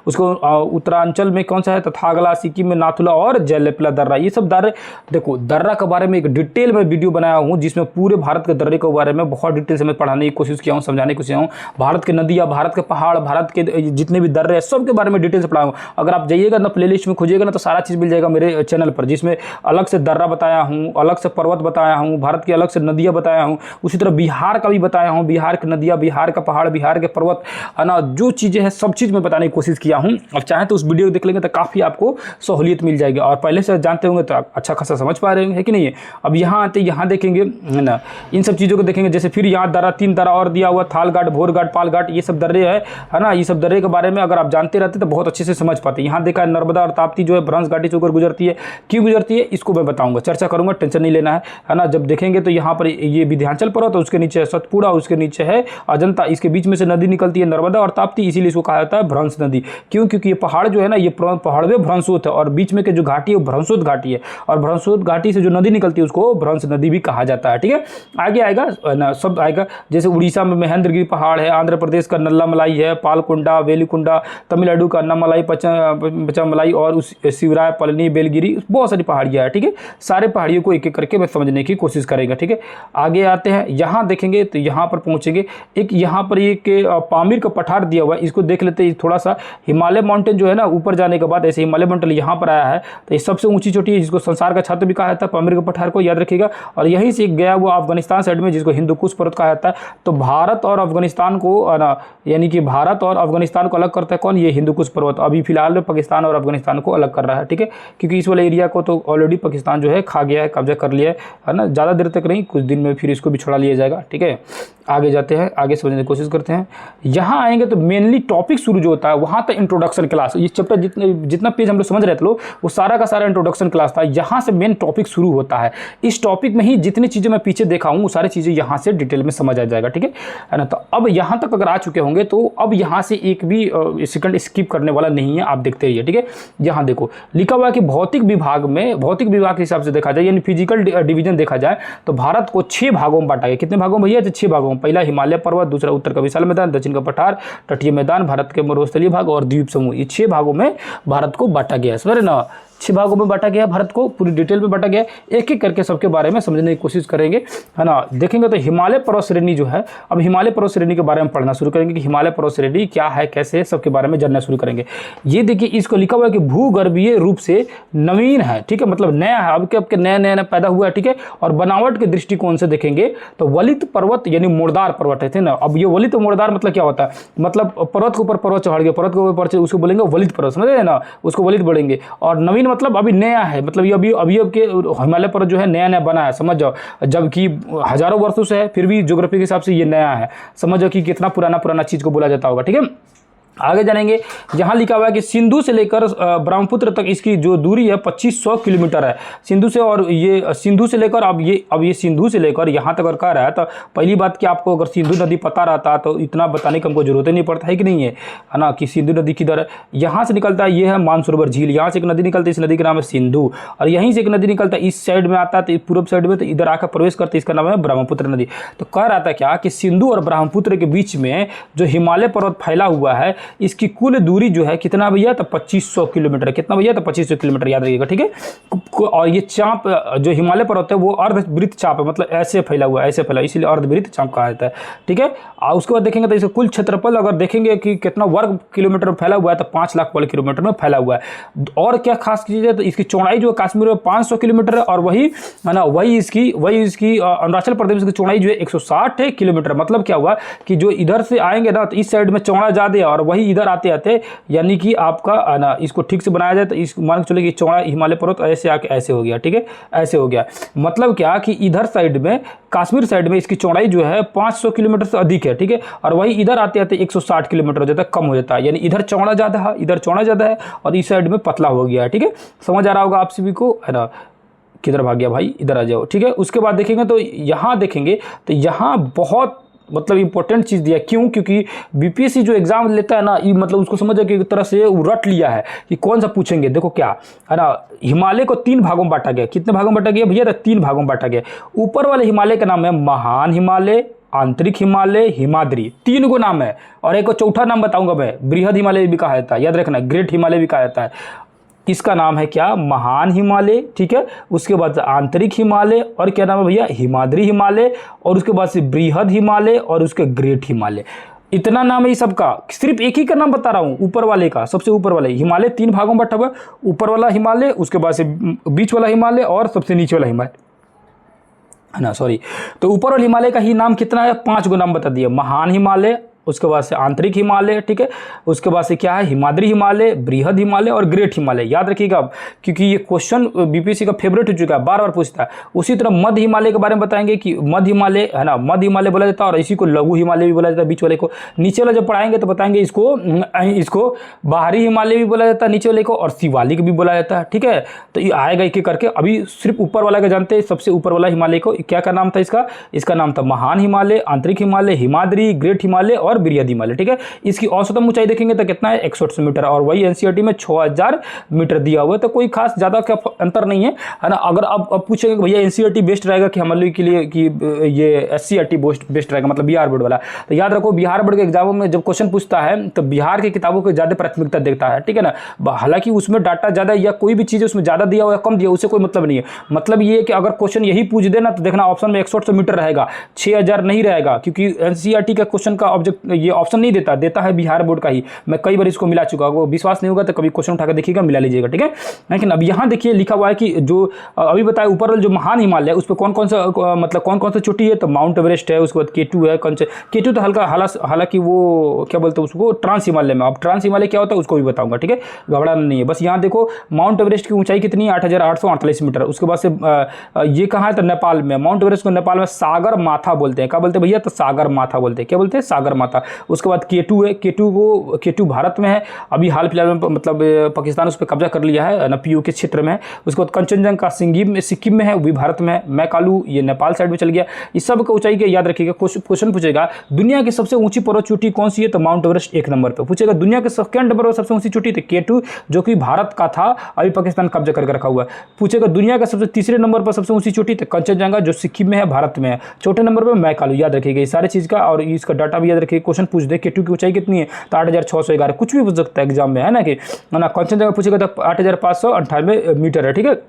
उसको उत्तरांचल में कौन सा है, तथागला, सिक्किम में नाथुला और जयलेपला दर्रा। ये सब दर्रे, देखो दर्रा के बारे में एक डिटेल में वीडियो बनाया हूँ, जिसमें पूरे भारत के दर्रे के बारे में बहुत डिटेल से मैं पढ़ाने की कोशिश किया हूँ, समझाने की कोशिश किया हूँ। भारत के नदियाँ, भारत के पहाड़, भारत के जितने भी दर्रे हैं, सब के बारे में डिटेल से पढ़ाऊँ। अगर आप जाइएगा ना प्लेलिस्ट में खोजिएगा ना, तो सारा चीज़ मिल जाएगा मेरे चैनल पर, जिसमें अलग से दर्रा बताया हूँ, अलग से पर्वत बताया हूँ, भारत की अलग से नदियाँ बताया हूँ, उसी तरह बिहार का भी बताया हूँ, बिहार की नदियाँ, बिहार का पहाड़, बिहार के पर्वत, है ना। जो चीज़ें हैं सब चीज़ मैं बताने की कोशिश किया हूँ। अब चाहे तो उस वीडियो को देख लेंगे तो काफ़ी आपको सहूलियत मिल जाएगी, और पहले से जानते होंगे तो आप अच्छा खासा समझ पा रहे हैं, है कि नहीं है। अब यहाँ आते, यहाँ देखेंगे, है ना, इन सब चीज़ों को देखेंगे। जैसे फिर यहाँ दर्रा, 3 दर्रा और दिया हुआ, थाल घाट, भोर घाट, पाल घाट, ये सब दर्रे है ना। ये सब दर्रे के बारे में अगर आप जानते रहते तो बहुत अच्छे से समझ पाते। यहाँ देखा है नर्मदा और ताप्ती जो है भ्रंश घाटी से होकर गुजरती है, क्यों गुजरती है इसको मैं बताऊंगा, चर्चा करूंगा, टेंशन नहीं लेना है ना। जब देखेंगे तो यहाँ पर ये विंध्याचल पर्वत है, उसके नीचे है सतपुड़ा, उसके नीचे है अजंता, इसके बीच में से नदी निकलती है नर्मदा और ताप्ती, इसीलिए इसको कहा जाता है भ्रंश नदी। क्यों, क्योंकि ये पहाड़ जो है ना, ये पहाड़ में भ्रंशोत है, और बीच में के जो घाटी है वो भ्रंशोत घाटी है, और भ्रंशोत घाटी से जो नदी निकलती है उसको भ्रंश नदी भी कहा जाता है, ठीक है। आगे आएगा ना, सब आएगा। जैसे उड़ीसा में महेंद्रगिरी पहाड़ है, आंध्र प्रदेश का नल्लामलाई है, पालकुंडा, वेलिकुंडा, तमिलनाडु का अन्नामलाई, पचमलाई, और उस शिवराय, पलनी, बेलगिरी, बहुत सारी पहाड़ियाँ हैं, ठीक है। सारे पहाड़ियों को एक एक करके मैं समझने की कोशिश करेंगे, ठीक है। आगे आते हैं, यहाँ देखेंगे तो यहाँ पर पहुँचेंगे, एक यहाँ पर एक पामीर का पठार दिया हुआ है, इसको देख लेते हैं। थोड़ा सा हिमालय माउंटेन जो है ना, ऊपर जाने के बाद ऐसे हिमालय माउंटेन यहाँ पर आया है, तो ये सबसे ऊंची चोटी है, जिसको संसार का छात्र भी कहा जाता है, पामीर का पठार को याद रखिएगा। और यहीं से गया हुआ अफगानिस्तान साइड में, जिसको हिंदुकुश पर्वत कहा जाता है। तो भारत और अफगानिस्तान को, यानी कि भारत और अफगानिस्तान को अलग करता है कौन, ये हिंदुकुश पर्वत। अभी फिलहाल में पाकिस्तान और अफगानिस्तान को अलग कर रहा है, ठीक है, क्योंकि इस वाले एरिया को तो ऑलरेडी पाकिस्तान जो है खा गया है, कब्जा कर लिया है ना। ज़्यादा देर तक नहीं, कुछ दिन में फिर इसको भी छुड़ा लिया जाएगा, ठीक है। आगे जाते हैं, आगे समझने की कोशिश करते हैं। यहाँ आएंगे तो मेनली टॉपिक शुरू जो होता है वहाँ तक इंट्रोडक्शन क्लास, ये चैप्टर जितना पेज हम लोग समझ रहे थे लोग, वो सारा का सारा इंट्रोडक्शन क्लास था। यहाँ से मेन टॉपिक शुरू होता है। इस टॉपिक में ही जितनी चीज़ें मैं पीछे देखा हूँ वो सारी चीज़ें यहाँ से डिटेल में समझ आ जाएगा, ठीक है ना। तो अब यहाँ तक अगर आ चुके होंगे तो अब यहाँ से एक भी सेकंड स्किप करने वाला नहीं है, आप देखते रहिए, ठीक है। यहाँ देखो लिखा हुआ है कि भौतिक विभाग में, भौतिक विभाग के हिसाब से देखा जाए, यानी फिजिकल डिवीजन देखा जाए, तो भारत को 6 भागों में बांटा गया। कितने भागों में भैया, तो 6 भागों में। पहला हिमालय पर्वत, दूसरा उत्तर का विशाल मैदान, दक्षिण का पठार, तटीय मैदान, भारत के मरुस्थलीय भाग और द्वीप समूह, ये 6 भागों में भारत को बांटा गया है, समझ रहे ना। 6 भागों में बांटा गया भारत को, पूरी डिटेल में बांटा गया। एक एक करके सबके बारे में समझने की कोशिश करेंगे, है ना। देखेंगे तो हिमालय पर्वत श्रेणी जो है, अब हिमालय पर्वत श्रेणी के बारे में पढ़ना शुरू करेंगे कि हिमालय पर्वत श्रेणी क्या है, कैसे है, सबके बारे में जानना शुरू करेंगे। ये देखिए, इसको लिखा हुआ है कि भूगर्भीय रूप से नवीन है, ठीक है, मतलब नया है, अब के नया पैदा हुआ है, ठीक है। और बनावट के दृष्टिकोण से देखेंगे तो वलित पर्वत यानी मुर्दार पर्वत है ना। अब ये वलित मुर्दार मतलब क्या होता है, मतलब पर्वत के ऊपर पर्वत चढ़ गया, पर्वत के ऊपर उसको बोलेंगे वलित पर्वत, समझ रहे हैं ना, उसको वलित बोलेंगे। और नवीन मतलब अभी नया है, मतलब ये अभी के हिमालय पर्वत जो है नया बना है, समझ जाओ। जबकि हजारों वर्षों से है, फिर भी ज्योग्राफी के हिसाब से ये नया है, समझ जाओ कि कितना पुराना चीज को बोला जाता होगा, ठीक है। आगे जानेंगे, यहाँ लिखा हुआ है कि सिंधु से लेकर ब्रह्मपुत्र तक इसकी जो दूरी है 2500 किलोमीटर है सिंधु से। और ये सिंधु से लेकर अब ये सिंधु से लेकर यहाँ तक अगर कह रहा है, तो पहली बात कि आपको अगर सिंधु नदी पता रहता तो इतना बताने की हमको जरूरत ही नहीं पड़ता है कि नहीं है ना, कि सिंधु नदी किधर है। यहाँ से निकलता है, ये है मानसरोवर झील, यहाँ से एक नदी निकलती है, इस नदी का नाम है सिंधु। और यहीं से एक नदी निकलता है, इस साइड में आता है, तो पूर्व साइड में, तो इधर आकर प्रवेश करते, इसका नाम है ब्रह्मपुत्र नदी। तो कह रहा था क्या कि सिंधु और ब्रह्मपुत्र के बीच में जो हिमालय पर्वत फैला हुआ है, इसकी कुल दूरी जो है कितना भैया, तो 2500 किलोमीटर। कितना भैया, तो 2500 किलोमीटर, याद रखिएगा, ठीक है। और ये चाप जो हिमालय पर्वत है वो अर्धवृत्त चाप है, मतलब ऐसे फैला हुआ है, ऐसे फैला, इसीलिए अर्धवृत्त चाप कहा जाता है, ठीक है। और उसके बाद देखेंगे तो इसका कुल क्षेत्रफल अगर देखेंगे कि कितना वर्ग किलोमीटर में फैला हुआ है, तो 5 लाख वर्ग किलोमीटर में फैला हुआ है। और क्या खास चीज़ है, तो इसकी चौड़ाई जो है कश्मीर में 500 किलोमीटर है, और वही है ना, वही इसकी अरुणाचल प्रदेश की चौड़ाई जो है 160 किलोमीटर। मतलब क्या हुआ कि जो इधर से आएंगे ना, तो इस साइड में चौड़ा ज़्यादा है, और वही इधर आते आते यानी कि आपका ना इसको ठीक से बनाया जाए तो इस मान के चले कि चौड़ा हिमालय पर्वत ऐसे आके ऐसे हो गया, ठीक है, ऐसे हो गया। मतलब क्या कि इधर साइड में, कश्मीर साइड में इसकी चौड़ाई जो है 500 किलोमीटर से अधिक है, ठीक है, और वही इधर आते आते 160 किलोमीटर हो जाता है, कम हो जाता है, यानी इधर चौड़ा ज़्यादा है, इधर चौड़ा ज़्यादा है, और इस साइड में पतला हो गया है, ठीक है। समझ आ रहा होगा आप सभी को, है ना। किधर भाग गया भाई, इधर आ जाओ, ठीक है। उसके बाद देखेंगे तो यहाँ देखेंगे तो यहाँ बहुत मतलब इंपॉर्टेंट चीज़ दिया, क्यों, क्योंकि बीपीएससी जो एग्जाम लेता है ना, ये मतलब उसको समझ कि एक तरह से वो रट लिया है कि कौन सा पूछेंगे। देखो क्या है ना, हिमालय को 3 भागों में बांटा गया। कितने भागों में बांटा गया भैया, 3 भागों में बांटा गया। ऊपर वाले हिमालय का नाम है महान हिमालय, आंतरिक हिमालय, हिमाद्री, 3 गो नाम है। और एक चौथा नाम बताऊंगा मैं, बृहद हिमालय भी कहा जाता है, याद रखना, ग्रेट हिमालय भी कहा जाता है। इसका नाम है क्या, महान हिमालय, ठीक है। उसके बाद आंतरिक हिमालय, और क्या नाम है भैया, हिमाद्री हिमालय, और उसके बाद से बृहद हिमालय, और उसके ग्रेट हिमालय। इतना नाम है ये सबका। सिर्फ एक ही का नाम बता रहा हूँ, ऊपर वाले का, सबसे ऊपर वाले हिमालय 3 भागों में बटा हुआ, ऊपर वाला हिमालय, उसके बाद से बीच वाला हिमालय, और सबसे नीचे वाला हिमालय, है ना, सॉरी। तो ऊपर वाले हिमालय का ही नाम कितना है, 5 गो नाम बता दिए। महान हिमालय, उसके बाद से आंतरिक हिमालय, ठीक है, उसके बाद से क्या है, हिमाद्री हिमालय, बृहद हिमालय, और ग्रेट हिमालय। याद रखिएगा आप, क्योंकि ये क्वेश्चन बीपीएससी का फेवरेट हो चुका है, बार बार पूछता है। उसी तरह मध्य हिमालय के बारे में बताएंगे कि मध्य हिमालय, है ना, मध्य हिमालय बोला जाता है, और इसी को लघु हिमालय भी बोला जाता है, बीच वाले को। नीचे वाला जब पढ़ाएंगे तो बताएंगे इसको बाहरी हिमालय भी बोला जाता है, नीचे वाले को, और शिवालिक भी बोला जाता है, ठीक है। तो ये आएगा एक एक करके। अभी सिर्फ ऊपर वाला का जानते हैं, सबसे ऊपर वाला हिमालय को क्या नाम था इसका नाम था महान हिमालय, आंतरिक हिमालय, हिमाद्री, ग्रेट हिमालय, और बृहद हिमालय, ठीक है। इसकी औसतम ऊंचाई देखेंगे तो कितना है, 168 मीटर, और वही एनसीईआरटी में 6000 मीटर दिया हुआ है। तो कोई खास ज्यादा क्या अंतर नहीं है ना। अगर अब पूछेंगे भैया एनसीईआरटी बेस्ट रहेगा कि हिमालय के लिए कि ये एससीईआरटी बेस्ट रहेगा, मतलब बिहार बोर्ड वाला, तो याद रखो बिहार बोर्ड के एग्जामों में जब क्वेश्चन पूछता है तो बिहार की किताबों को ज्यादा प्राथमिकता देता है, ठीक है ना। हालांकि उसमें डाटा ज्यादा या कोई भी चीज उसमें ज्यादा दिया हो या कम दिया, उससे कोई मतलब नहीं है। मतलब ये है कि अगर क्वेश्चन यही पूछ देना तो देखना ऑप्शन में 168 मीटर रहेगा, 6000 नहीं रहेगा, क्योंकि एनसीईआरटी का क्वेश्चन का ऑब्जेक्ट ये ऑप्शन नहीं देता है बिहार बोर्ड का ही। मैं कई बार इसको मिला चुका हूं, विश्वास नहीं होगा तो कभी क्वेश्चन उठाकर देखिएगा, मिला लीजिएगा, ठीक है। लेकिन अब यहाँ देखिए लिखा हुआ है कि जो अभी बताया ऊपर जो महान हिमालय है उस पर कौन कौन सा चोटी है, तो माउंट एवरेस्ट है, उसके बाद K2 है, K2 तो हल्का हालांकि वो क्या बोलते हैं उसको, ट्रांस हिमालय में। अब ट्रांस हिमालय क्या होता है उसको भी बताऊंगा, ठीक है, घबराना नहीं है। बस यहाँ देखो माउंट एवरेस्ट की ऊंचाई कितनी है, 8848 मीटर। उसके बाद से ये कहाँ है, तो नेपाल में। माउंट एवरेस्ट को नेपाल में सागर माथा बोलते हैं। क्या बोलते हैं भैया, तो सागर माथा बोलते हैं। क्या बोलते हैं, सागर माथा। उसके बाद K2 है, K2 भारत में है, अभी हाल फिलहाल में मतलब पाकिस्तान उस पर कब्जा कर लिया है ना, पीओ के क्षेत्र में है। उसके बाद कंचनजंगा सिक्किम में है, वो भी भारत में है। मैकालू ये नेपाल साइड में चल गया। इस सब का ऊंचाई के याद रखिएगा। क्वेश्चन पूछेगा दुनिया की सबसे ऊंची पर्वत चोटी कौन सी है, तो माउंट एवरेस्ट 1 नंबर पर पूछेगा। दुनिया के सेकंड नंबर पर सबसे ऊंची चोटी तो K2 जो कि भारत का था, अभी पाकिस्तान कब्जा करके रखा हुआ है। पूछेगा दुनिया का सबसे तीसरे नंबर पर सबसे ऊंची चोटी तो कंचनजंगा जो सिक्किम में है, भारत में है। चौथे नंबर पर मैकालू। याद रखिएगा ये सारी चीज का, और इसका डाटा भी याद रखिएगा। क्वेश्चन पूछ दे K2 की ऊंचाई कितनी है, तो 8611, कुछ भी पूछ सकता है एग्जाम में, है ना, कि ना कंचनजंगा पूछेगा तो 8598 मीटर है, ठीक है।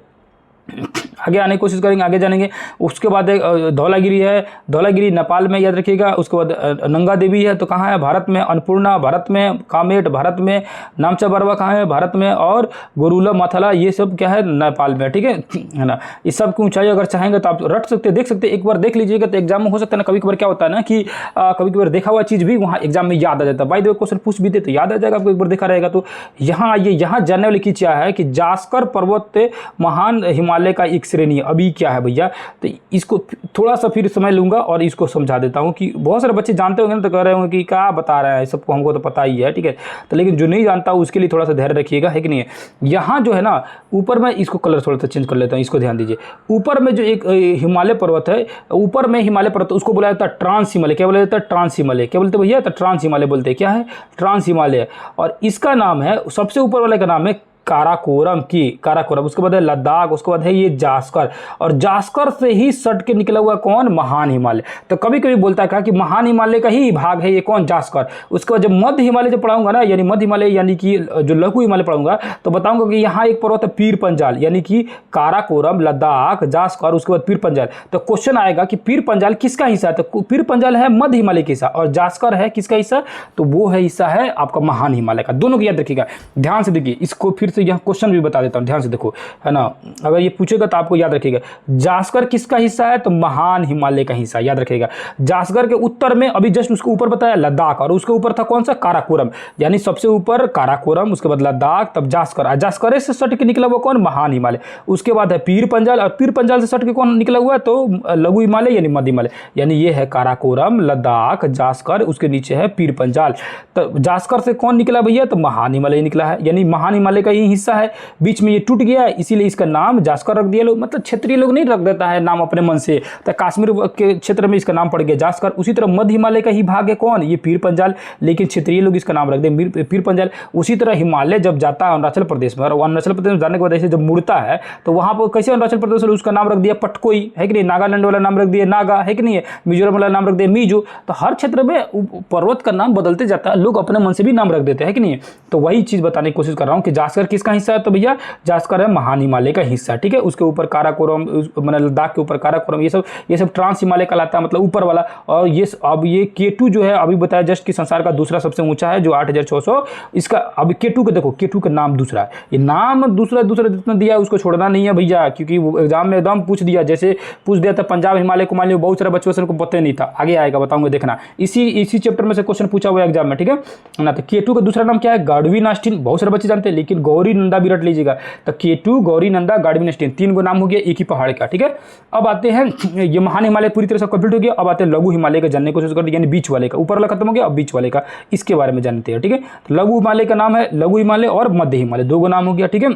आगे आने की कोशिश करेंगे, आगे जानेंगे। उसके बाद धौलागिरी है, धौलागिरी नेपाल में, याद रखिएगा। उसके बाद नंगा देवी है, तो कहाँ है, भारत में। अन्नपूर्णा भारत में, कामेट भारत में, नामचा बरवा कहाँ है, भारत में, और गोरुला माथला ये सब क्या है, नेपाल में, ठीक है ना। इस सब की ऊंचाई अगर चाहेंगे तो आप रट सकते, देख सकते, एक बार देख लीजिएगा तो एग्जाम में हो सकता है ना। कभी कभार क्या होता है ना कि कभी कभार देखा हुआ चीज़ भी वहाँ एग्जाम में याद आ जाता है। बाय द वे क्वेश्चन पूछ भी दे तो याद आ जाएगा आपको, एक बार देखा रहेगा तो। यहाँ आइए, यहाँ जानने वाली चीज़ क्या है कि जास्कर पर्वत महान हिमालय का एक श्रेणी है। अभी क्या है भैया, तो इसको थोड़ा सा फिर समय लूंगा और इसको समझा देता हूँ कि बहुत सारे बच्चे जानते होंगे ना, तो कह रहे होंगे कि क्या बता रहे हैं, सबको हमको तो पता ही है, ठीक है। तो लेकिन जो नहीं जानता उसके लिए थोड़ा सा धैर्य रखिएगा, है कि नहीं है। यहाँ जो है ना ऊपर में, इसको कलर थोड़ा सा चेंज कर लेता हूँ, इसको ध्यान दीजिए। ऊपर में जो एक हिमालय पर्वत है, ऊपर में हिमालय पर्वत, उसको बोला जाता है ट्रांस हिमालय। क्या बोला जाता है, ट्रांस हिमालय। क्या बोलते भैया, तो ट्रांस हिमालय बोलते हैं। क्या है, ट्रांस हिमालय। और इसका नाम है, सबसे ऊपर वाले का नाम है काराकोरम की, काराकोरम, उसके बाद है लद्दाख, उसके बाद है ये जास्कर, और जास्कर से ही सट के निकला हुआ कौन, महान हिमालय। तो कभी कभी बोलता है कि महान हिमालय का ही भाग है ये कौन, जास्कर। उसके बाद जब मध्य हिमालय जब पढ़ाऊंगा ना, यानी मध्य हिमालय यानी कि जो लघु हिमालय पढ़ाऊंगा, तो बताऊंगा कि यहाँ एक पर्वत है पीर पंजाल, यानी कि काराकोरम, लद्दाख, जास्कर, उसके बाद पीर पंजाल। तो क्वेश्चन आएगा कि पीर पंजाल किसका हिस्सा है, तो पीर पंजाल है मध्य हिमालय का हिस्सा, और जास्कर है किसका हिस्सा, तो वो है हिस्सा है आपका महान हिमालय का। दोनों को याद रखिएगा, ध्यान से देखिए, इसको फिर से यहाँ क्वेश्चन भी बता देता हूँ, ध्यान से देखो, है ना, अगर ये पूछेगा तो आपको याद रखिएगा, जास्कर किसका हिस्सा है, तो महान हिमालय का हिस्सा, याद रखिएगा। जास्कर के उत्तर में अभी जस्ट उसके ऊपर बताया लद्दाख, और उसके ऊपर था कौन सा, काराकोरम, यानी सबसे ऊपर काराकोरम, उसके बाद लद्दाख, तब जास्कर, जास्कर से सट के निकला हुआ कौन, महान हिमालय। उसके बाद है पीर पंजाल, और पीर पंजाल से सट के कौन निकला हुआ है, तो लघु हिमालय यानी मध्य हिमालय, यानी ये है काराकोरम, लद्दाख, जास्कर, उसके नीचे है पीर पंजाल। तो जास्कर से कौन निकला भैया, तो महान हिमालय निकला है, यानी महान हिमालय का ही हिस्सा है। बीच में ये टूट गया है, इसीलिए इसका नाम जास्कर रख दिया लोग, मतलब क्षेत्रीय लोग नहीं रख देता है नाम अपने मन से, तो कश्मीर के क्षेत्र में इसका नाम पड़ गया जास्कर। उसी तरह मध्य हिमालय का ही भाग है कौन, ये पीर पंजाल, लेकिन क्षेत्रीय लोग इसका नाम रख दे पीर पंजाल। उसी तरह हिमालय जब जाता है अरुणाचल प्रदेश में, और अरुणाचल प्रदेश में जाने के बाद ऐसे जब मुड़ता है, तो वहां पर कैसे अरुणाचल प्रदेश में उसका नाम रख दिया पटकोई, है कि नहीं, नागालैंड वाला नाम रख दिया नागा, है कि नहीं, मिजोरम वाला नाम रख दिया मिजो। तो हर क्षेत्र में पर्वत का नाम बदलते जाता है, लोग अपने मन से भी नाम रख देते हैं कि नहीं। तो वही चीज बताने की कोशिश कर रहा हूँ कि जास्कर किसका हिस्सा है, तो भैया जास्कर है महान हिमालय का हिस्सा, ठीक है। उसके ऊपर काराकोरम, मतलब लद्दाख के ऊपर काराकोरम, ये सब ट्रांस हिमालय कहलाता है, मतलब ऊपर वाला। और ये अब ये K2 जो है, अभी बताया जस्ट कि संसार का दूसरा सबसे ऊंचा है, जो 8600, इसका अभी K2 का देखो, K2 का नाम दूसरा है, ये नाम दूसरा जितना दिया है उसको छोड़ना नहीं है भैया, क्योंकि वो एग्जाम में एकदम पूछ दिया, जैसे पूछ दिया था पंजाब हिमालय को, मान लो बहुत सारे बच्चों को पता नहीं था, आगे आएगा बताऊंगा, देखना इसी चैप्टर में से क्वेश्चन पूछा हुआ एग्जाम में, ठीक है ना। तो K2 का दूसरा नाम क्या है, गाडविन, बहुत सारे बच्चे जानते हैं, लेकिन गौरी नंदा भी रट लीजिएगा। तो K2, गौरी नंदा, गाडविन, तीन गो नाम हो गया एक ही पहाड़ का, ठीक है। अब आते हैं, ये महान हिमालय पूरी तरह से कंप्लीट हो गया। अब आते हैं लघु हिमालय का जानने की कोशिश करते हैं, यानी बीच वाले का, ऊपर वाला खत्म हो गया, अब बीच वाले का, इसके बारे में जानते हैं, ठीक है। तो लघु हिमालय का नाम है लघु हिमालय और मध्य हिमालय, दो गो नाम हो गया, ठीक है।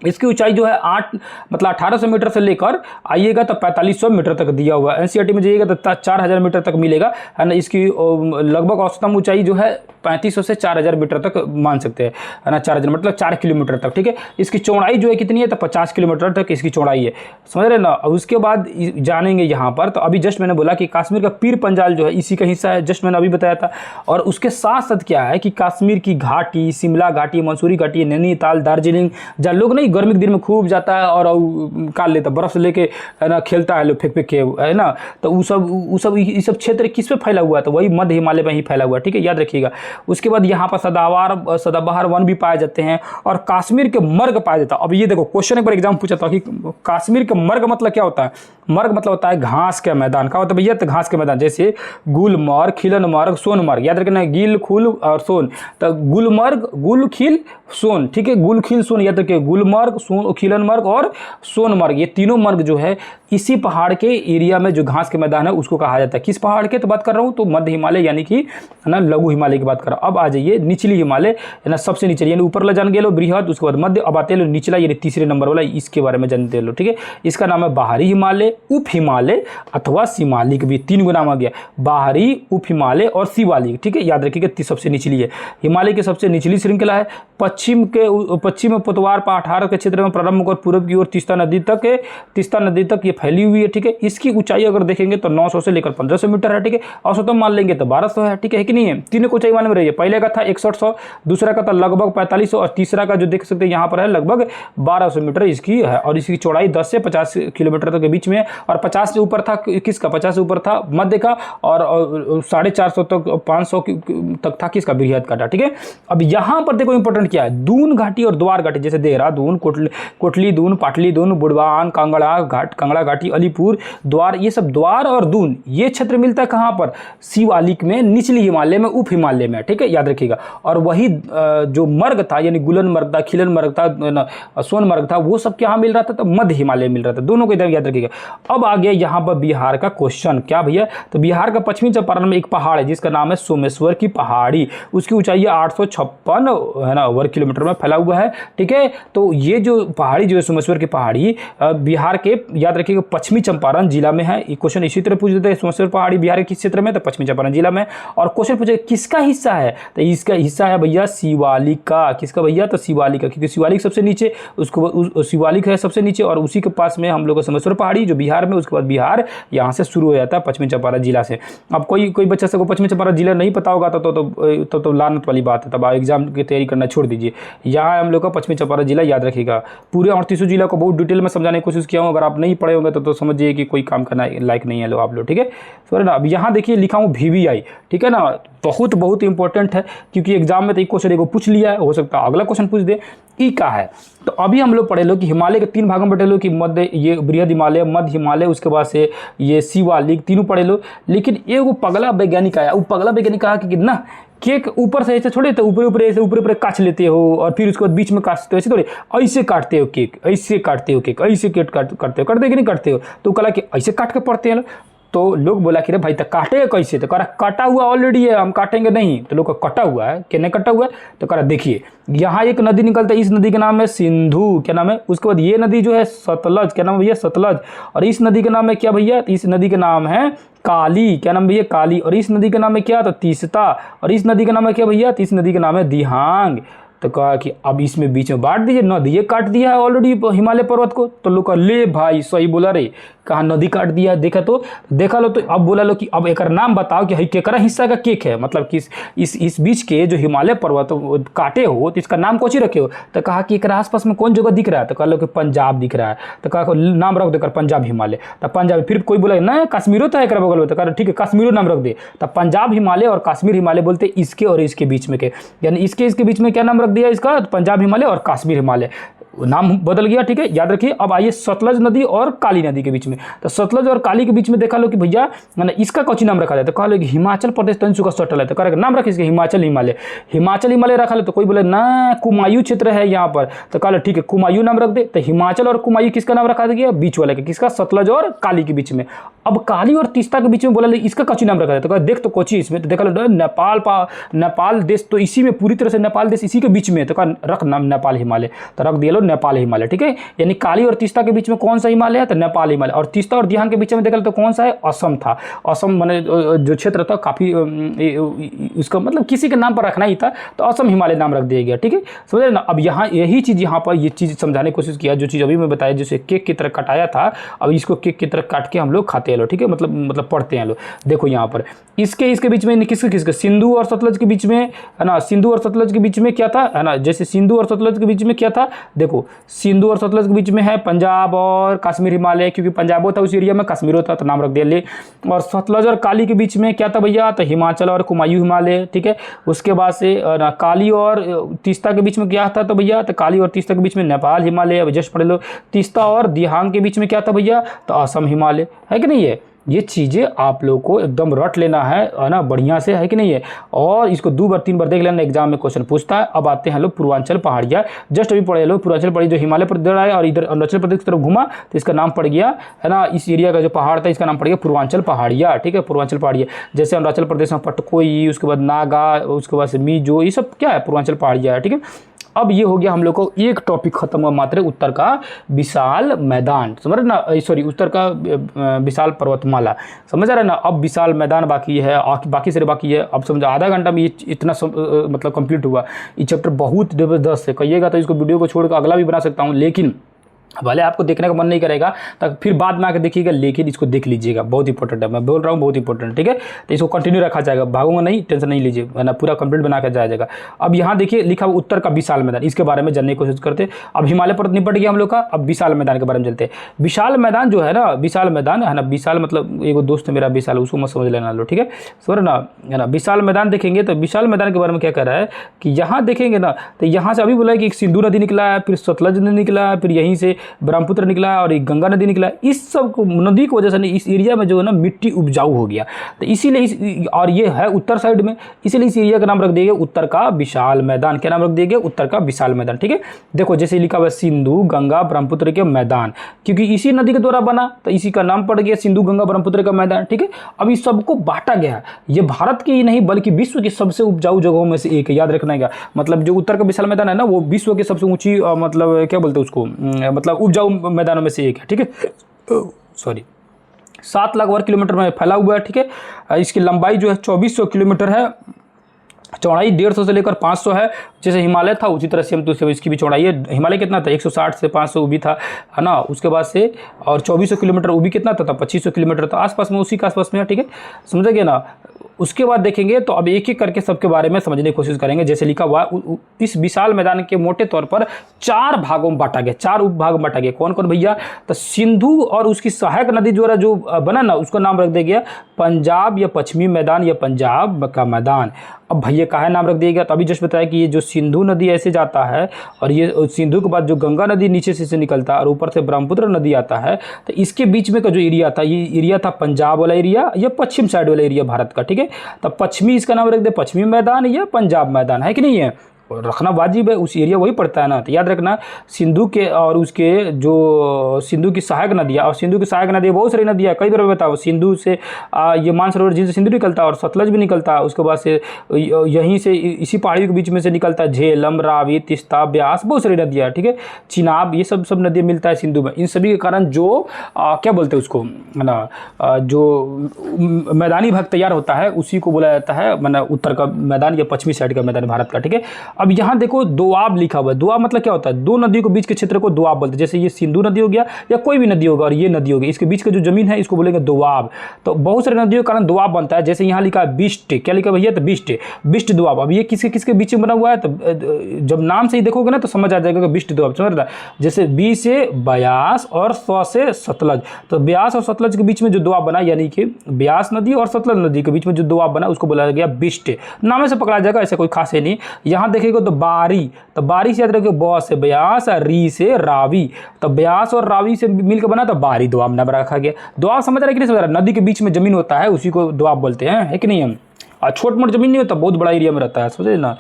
इसकी ऊंचाई जो है 1800 मीटर से लेकर आइएगा तो 4500 मीटर तक दिया हुआ है। एनसीईआरटी में जाइएगा तो 4000 मीटर तक मिलेगा, है ना। इसकी लगभग औसतम ऊंचाई जो है 3500 से 4000 मीटर तक मान सकते हैं, है ना, 4000 मतलब 4 किलोमीटर तक, ठीक है। इसकी चौड़ाई जो है कितनी है, तो 50 किलोमीटर तक इसकी चौड़ाई है, समझ रहे ना। अब उसके बाद जानेंगे यहाँ पर, तो अभी जस्ट मैंने बोला कि कश्मीर का पीर पंजाल जो है इसी का हिस्सा है, जस्ट मैंने अभी बताया था। और उसके साथ साथ क्या है कि कश्मीर की घाटी, शिमला घाटी, मंसूरी घाटी, नैनीताल, दार्जिलिंग, जहाँ लोग नहीं गर्मी के दिन में खूब जाता है और काट लेता, बर्फ से लेके, है ना, खेलता है लोग फेंक के, है ना। तो वो सब ये सब क्षेत्र किस पे फैला हुआ है, तो वही मध्य हिमालय में ही फैला हुआ है, ठीक है, याद रखिएगा। उसके बाद यहाँ पर सदाबहार वन भी पाए जाते हैं, और कश्मीर के मर्ग पाया जाता है। अब ये देखो क्वेश्चन एक बार एग्जाम पूछा था कि कश्मीर के मर्ग मतलब क्या होता है, मर्ग मतलब होता है घास के मैदान। क्या होता है भैया, तो घास के मैदान, जैसे गुलमर्ग, खिलनमर्ग, सोनमर्ग, याद रखना, गिल, खुल और सोन। तो गुलमर्ग, गुल, खिल, सोन, ठीक है, गुल, खिल, सोन, याद रखिए, गुलमर्ग, खिलनमर्ग और सोनमर्ग, ये तीनों मर्ग जो है इसी पहाड़ के एरिया में जो घास के मैदान है उसको कहा जाता है। किस पहाड़ के तो बात कर रहा हूँ, तो मध्य हिमालय यानी कि, है ना, लघु हिमालय की बात कर रहा हूँ। अब आ जाइए निचली हिमालय, है ना, सबसे नीचे, यानी ऊपर ला जान गए लो बृहद, उसके बाद मध्य, अब आते लो निचला, यानी तीसरे नंबर वाला, इसके बारे में जानते लो, ठीक है। इसका नाम है बाहरी हिमालय, उप हिमालय अथवा शिवालिक, भी तीन गो नाम आ गया, बाहरी, उप हिमालय और शिवालिक, ठीक है, याद रखिएगा। सबसे निचली है हिमालय की सबसे निचली श्रृंखला है, पश्चिम पतवार पठार के क्षेत्र में प्रारंभ और पूर्व की ओर तीस्ता नदी तक ये फैली हुई है, ठीक है। इसकी ऊंचाई अगर देखेंगे तो 900 से लेकर 1500 मीटर है, ठीक है। औसतम मान लेंगे तो 1200 है, ठीक है कि नहीं है। तीनों को ऊंचाई मान में रही है, पहले का था 6100, दूसरा का था लगभग 4500, और तीसरा का जो देख सकते हैं यहाँ पर है लगभग 1200 मीटर इसकी है। और इसकी चौड़ाई 10 से 50 किलोमीटर तक के बीच में, और 50 से ऊपर था किसका, 50 से ऊपर था मध्य का, और 450 तक 500 तक था किसका, बृहद का, ठीक है। अब यहाँ पर देखो इंपॉर्टेंट क्या है, दून घाटी और द्वार घाटी, जैसे देहरादून, कोटली दून, पाटली दून, बुढ़वान, कांगड़ा घाटी, अलीपुर, द्वार, ये सब द्वार और दून ये क्षेत्र मिलता है कहाँ पर, शिवालिक में, निचली हिमालय में, उप हिमालय में, ठीक है, याद रखिएगा। और वही जो मर्ग था, यानी गुलन मर्ग था, खिलन मर्ग था, सोन मर्ग था, वो सब क्या मिल रहा था, तो मध्य हिमालय मिल रहा था, दोनों को इधर याद रखिएगा। अब आ गया यहाँ पर बिहार का क्वेश्चन, क्या भैया, तो बिहार का पश्चिमी चंपारण में एक पहाड़ है जिसका नाम है सोमेश्वर की पहाड़ी, उसकी ऊंचाई है 856, है ना, वर्ग किलोमीटर में फैला हुआ है। ठीक है, तो ये जो पहाड़ी जो है सोमेश्वर की पहाड़ी बिहार के, याद रखिएगा, पश्चिमी चंपारण जिला में है। क्वेश्चन इसी तरह पूछ देते हैं, सोमेश्वर पहाड़ी बिहार के किस क्षेत्र में, तो पश्चिमी चंपारण जिला में। और क्वेश्चन पूछे किसका हिस्सा है, तो इसका हिस्सा है भैया शिवालिक का। किसका भैया, तो शिवालिक का, क्योंकि शिवालिक सबसे नीचे, उसको शिवालिक है सबसे नीचे, और उसी के पास में हम लोग का सोमेश्वर पहाड़ी जो बिहार में, उसके बाद बिहार यहाँ से शुरू हो जाता है पश्चिमी चंपारण जिला से। अब कोई बच्चा से को पश्चिमी चंपारण जिला नहीं पता होगा तो लानत वाली बात है, तब आप एग्जाम की तैयारी करना छोड़ दीजिए। यहाँ हम लोग का पश्चिमी चंपारण जिला याद रखिएगा। पूरे 38 जिला को बहुत डिटेल में समझाने की कोशिश किया हूँ, अगर आप नहीं पढ़े होंगे तो समझिए कि कोई काम करना लायक नहीं है लो आप लोग। ठीक है, सॉरी ना, अब यहाँ देखिए लिखा हूँ VVI। ठीक है ना, बहुत इंपॉर्टेंट है, क्योंकि एग्जाम में तो एक क्वेश्चन एगो पूछ लिया है, हो सकता है अगला क्वेश्चन पूछ दे। ई का है, तो अभी हम लोग पढ़े लो कि हिमालय के 3 भागों में बटे लो कि मध्य, ये बृहद हिमालय, मध्य हिमालय, उसके बाद से ये शिवालिक, तीनों पढ़े लो। लेकिन एगो पगला वैज्ञानिक आया, वो पगला वैज्ञानिक कहा कि ना केक ऊपर से ऐसे थोड़े, तो ऊपर ऐसे ऊपर काट लेते हो और फिर उसके बाद बीच में काटते हो, ऐसे थोड़े, ऐसे काटते हो केक, ऐसे काटते हो केक, ऐसे केक करते हो कि नहीं करते हो, तो कहा कि ऐसे काट के पढ़ते हैं। तो लोग बोला कि रे भाई तो काटे कैसे, तो कह रहा कटा हुआ ऑलरेडी है, हम काटेंगे नहीं। तो लोग का कटा हुआ है कि नहीं कटा हुआ है, तो कह रहा देखिए यहाँ एक नदी निकलता है, इस नदी का नाम है सिंधु, क्या नाम है, उसके बाद ये नदी जो है सतलज, क्या नाम है भैया, सतलज, और इस नदी का नाम है क्या भैया, इस नदी का नाम है काली, क्या नाम भैया, काली, और इस नदी का नाम है क्या, तो तीस्ता, और इस नदी का नाम है क्या भैया, तो इस नदी का नाम है दिहांग। तो कहा कि अब इसमें बीच में बांट दीजिए, नदी काट दिया है ऑलरेडी हिमालय पर्वत को। तो लोग का ले भाई सही बोला रे, कहा नदी काट दिया, देखा लो। तो अब बोला लो कि अब एक नाम बताओ कि केकरा हिस्सा का केक है, मतलब कि इस बीच के जो हिमालय पर्वत काटे हो तो इसका नाम कौन रखे हो। तो कहा कि एक आसपास में कौन जगह दिख रहा है, तो कहा लो कि पंजाब दिख रहा है। तो कहा नाम रख देकर पंजाब हिमालय, तो पंजाब। फिर कोई बोला ना कश्मीरो था एक बगल में, तो कहा ठीक है कश्मीरो नाम रख दे। तो पंजाब हिमालय और कश्मीर हिमालय बोलते इसके और इसके बीच में के, यानी इसके बीच में क्या नाम रख दिया इसका, पंजाब हिमालय और कश्मीर हिमालय, नाम बदल गया। ठीक है, याद रखिए। अब आइए सतलज नदी और काली नदी के बीच में, तो सतलज और काली के बीच में देखा लो कि भैया इसका कौन नाम रखा जाए, तो कहा लो कि हिमाचल प्रदेश तंजु का सटल है, तो कहा नाम रखे इसके हिमाचल हिमालय, हिमाचल हिमालय रखा लो। तो कोई बोले ना कुमायूं क्षेत्र है यहाँ पर, तो कहा लो ठीक है कुमायूं नाम रख दे। तो हिमाचल और कुमायूं किसका नाम रखा गया, बीच वाले का, किसका, सतलज और काली के बीच में। अब काली और तीस्ता के बीच में बोला इसका कौन नाम रखा जाए, तो कहा देख तो कोची इसमें, तो देखा लो नेपाल देश, तो इसी में पूरी तरह से नेपाल देश इसी के बीच में, तो कहा रख नाम नेपाल हिमालय, तो रख दिया लो नेपाल हिमालय। ठीक है, यानी काली और तीस्ता के बीच में कौन सा हिमालय है, तो नेपाल हिमालय। और तीस्ता और दिहांग के बीच में देखा तो कौन सा है, असम था। असम माने जो क्षेत्र था काफी उसका मतलब किसी के नाम पर रखना ही था, तो असम हिमालय नाम रख दिया गया। ठीक है, समझ रहे ना। अब यहाँ यही चीज यहाँ पर ये चीज समझाने की कोशिश किया, जो चीज अभी मैं बताया, जैसे केक की तरह कटाया था, अब इसको केक की तरह काट के हम लोग खाते हैं लो। ठीक है, मतलब पढ़ते हैं लो। देखो यहाँ पर इसके बीच में किसके सिंधु और सतलज के बीच में है ना, सिंधु और सतलज के बीच में क्या था, है ना, जैसे सिंधु और सतलज के बीच में क्या था, देखो सिंधु और सतलज के बीच में है पंजाब और कश्मीर हिमालय, क्योंकि पंजाब होता उस एरिया में, कश्मीर होता तो नाम रख दिया ले। और सतलज और काली के बीच में क्या था भैया, तो हिमाचल और कुमायूं हिमालय। ठीक है, उसके बाद से काली और तीस्ता के बीच में क्या था, तो भैया तो काली और तीस्ता के बीच में नेपाल हिमालय, जस्ट पढ़ लो। तीस्ता और दिहांग के बीच में क्या था भैया, तो असम हिमालय, है कि नहीं है। ये चीज़ें आप लोगों को एकदम रट लेना है ना, बढ़िया से, है कि नहीं है। और इसको 2 बार 3 बार देख लेना, एग्जाम में क्वेश्चन पूछता है। अब आते हैं लोग पूर्वांचल पहाड़ियाँ, जस्ट अभी पढ़े लोग पूर्वांचल पहाड़ी जो हिमालय पर दे रहा है और इधर अरुणाचल प्रदेश की तरफ घुमा, तो इसका नाम पड़ गया, है ना, इस एरिया का जो पहाड़ था इसका नाम पड़ गया पूर्वांचल पहाड़ियाँ। ठीक है, पूर्वांचल पहाड़ियाँ, जैसे अरुणाचल प्रदेश में पटकोई, उसके बाद नागा, उसके बाद से मिजो, ये सब क्या है, पूर्वांचल पहाड़ियाँ है। ठीक है, अब ये हो गया हम लोग को एक टॉपिक खत्म हुआ, मात्र उत्तर का विशाल मैदान, समझ रहे ना, सॉरी उत्तर का विशाल पर्वतमाला, समझ रहे ना। अब विशाल मैदान बाकी है, बाकी सारे बाकी है। अब समझो आधा घंटा में ये इतना मतलब कंप्लीट हुआ। ये चैप्टर बहुत जबरदस्त है, कहिएगा तो इसको वीडियो को छोड़कर अगला भी बना सकता हूँ, लेकिन भले आपको देखने का मन नहीं करेगा तो फिर बाद में आकर देखिएगा, लेकिन इसको देख लीजिएगा, बहुत इंपॉर्टेंट है, मैं बोल रहा हूँ बहुत इंपॉर्टेंट। ठीक है, तो इसको कंटिन्यू रखा जाएगा, भागूंगा नहीं, टेंशन नहीं लीजिए, है ना, पूरा कंप्लीट बना कर जाया जाएगा। अब यहाँ देखिए लिखा हुआ उत्तर का विशाल मैदान, इसके बारे में जानने की कोशिश करते। अब हिमालय पर्वत निपट गया हम लोग का, अब विशाल मैदान के बारे में चलते हैं। विशाल मैदान जो है ना, विशाल मैदान है ना, विशाल मतलब एक दोस्त है मेरा विशाल, उसको मत समझ लेना लो। ठीक है, समझ ना, है ना। विशाल मैदान देखेंगे तो विशाल मैदान के बारे में क्या कह रहा है कि यहाँ देखेंगे ना, तो यहाँ से अभी बोला है कि एक सिंधु नदी निकला है, फिर सतलज नदी निकला है, फिर यहीं से ब्रह्मपुत्र निकला है और एक गंगा नदी निकला है। इस सब नदी की वजह से इस एरिया में जो है ना मिट्टी उपजाऊ हो गया, तो इसीलिए और ये है उत्तर साइड में, इसीलिए इस एरिया का नाम रख दिया गया उत्तर का विशाल मैदान। क्या नाम रख दिया गया? उत्तर का विशाल मैदान। ठीक है, देखो जैसे लिखा हुआ सिंधु गंगा ब्रह्मपुत्र के मैदान, क्योंकि इसी नदी के द्वारा बना तो इसी का नाम पड़ गया सिंधु गंगा ब्रह्मपुत्र का मैदान। ठीक है, अब इस सबको बांटा गया। ये भारत की ही नहीं बल्कि विश्व की सबसे उपजाऊ जगहों में से एक है, याद रखना है। मतलब जो उत्तर का विशाल मैदान है ना, वो विश्व की सबसे ऊंची मतलब क्या बोलते हैं उसको, मतलब उपजाऊ मैदानों में से एक है। ठीक है, सॉरी 7 लाख वर्ग किलोमीटर में फैला हुआ है। ठीक है, इसकी लंबाई जो है 2400 किलोमीटर है, चौड़ाई 150 से लेकर 500 है। जैसे हिमालय था उसी तरह से हम तो इसकी भी चौड़ाई है। हिमालय कितना था? 160 से 500 वो भी था, है ना। उसके बाद से और 2400 किलोमीटर वो भी कितना था? 2500 किलोमीटर था, आसपास में, उसी के आसपास में है। ठीक है, समझेंगे ना। उसके बाद देखेंगे तो अब एक एक करके सबके बारे में समझने की कोशिश करेंगे। जैसे लिखा हुआ इस विशाल मैदान के मोटे तौर पर 4 भागों में बांटा गया, 4 उपभाग में बांटा गया। कौन कौन भैया? तो सिंधु और उसकी सहायक नदी जो बना ना, उसका नाम रख दिया गया पंजाब या पश्चिमी मैदान या पंजाब का मैदान। अब भैया काहे नाम रख दिया गया? तो अभी जस्ट बताया कि ये जो सिंधु नदी ऐसे जाता है और ये सिंधु के बाद जो गंगा नदी नीचे से निकलता है और ऊपर से ब्रह्मपुत्र नदी आता है, तो इसके बीच में का जो एरिया था, ये एरिया था पंजाब वाला एरिया या पश्चिम साइड वाला एरिया भारत का। ठीक है, तो पश्चिमी इसका नाम रख दे पश्चिमी मैदान या पंजाब मैदान, है कि नहीं है? रखना वाजिब है, उस एरिया वही पड़ता है ना। तो याद रखना सिंधु के और उसके जो सिंधु की सहायक नदियाँ, और सिंधु की सहायक नदियाँ बहुत सारी नदियाँ, कई बार बताओ सिंधु से ये मानसरोवर जिनसे सिंधु निकलता है और सतलज भी निकलता है। उसके बाद से यहीं से इसी पहाड़ियों के बीच में से निकलता है झेलम, रावी, तिस्ता, ब्यास, बहुत सारी नदियाँ। ठीक है, चिनाब, ये सब नदियाँ मिलता है सिंधु में। इन सभी के कारण जो क्या बोलते हैं उसको, है ना, जो मैदानी भाग तैयार होता है उसी को बोला जाता है मतलब उत्तर का मैदान या पश्चिमी साइड का मैदान भारत का। ठीक है, अब यहाँ देखो दोआब लिखा हुआ है। दोआब मतलब क्या होता है? दो नदियों के बीच के क्षेत्र को दोआब बोलते हैं। जैसे ये सिंधु नदी हो गया या कोई भी नदी होगा और ये नदी होगी, इसके बीच का जो जमीन है इसको बोलेंगे दोआब। तो बहुत सारी नदियों के कारण दोआब बनता है। जैसे यहाँ लिखा है बिस्ट, क्या लिखा भैया? तो बिस्ट दोआब। अब ये किसके किसके बीच में बना हुआ है? तो जब नाम से ही देखोगे ना तो समझ आ जाएगा कि बिस्ट दोआब, समझ रहा? जैसे बी से ब्यास और स से सतलज, तो ब्यास और सतलज के बीच में जो दोआब बना, यानी कि ब्यास नदी और सतलज नदी के बीच में जो दोआब बना उसको बोला गया बिस्ट। नाम से पकड़ा जाएगा, ऐसा कोई खास है नहीं। यहाँ देखेगा तो बारी, तो बारी से याद रखिए ब से ब्यास और री से रावी, तो ब्यास और रावी से मिलकर बना तो बारी दोआब नाम रखा गया। दोआब समझ रहा है कि नहीं समझ रहा? नदी के बीच में जमीन होता है उसी को दोआब बोलते हैं, है कि नहीं? हम छोट मोट जमीन नहीं होता, बहुत बड़ा एरिया में रहता है, समझे ना।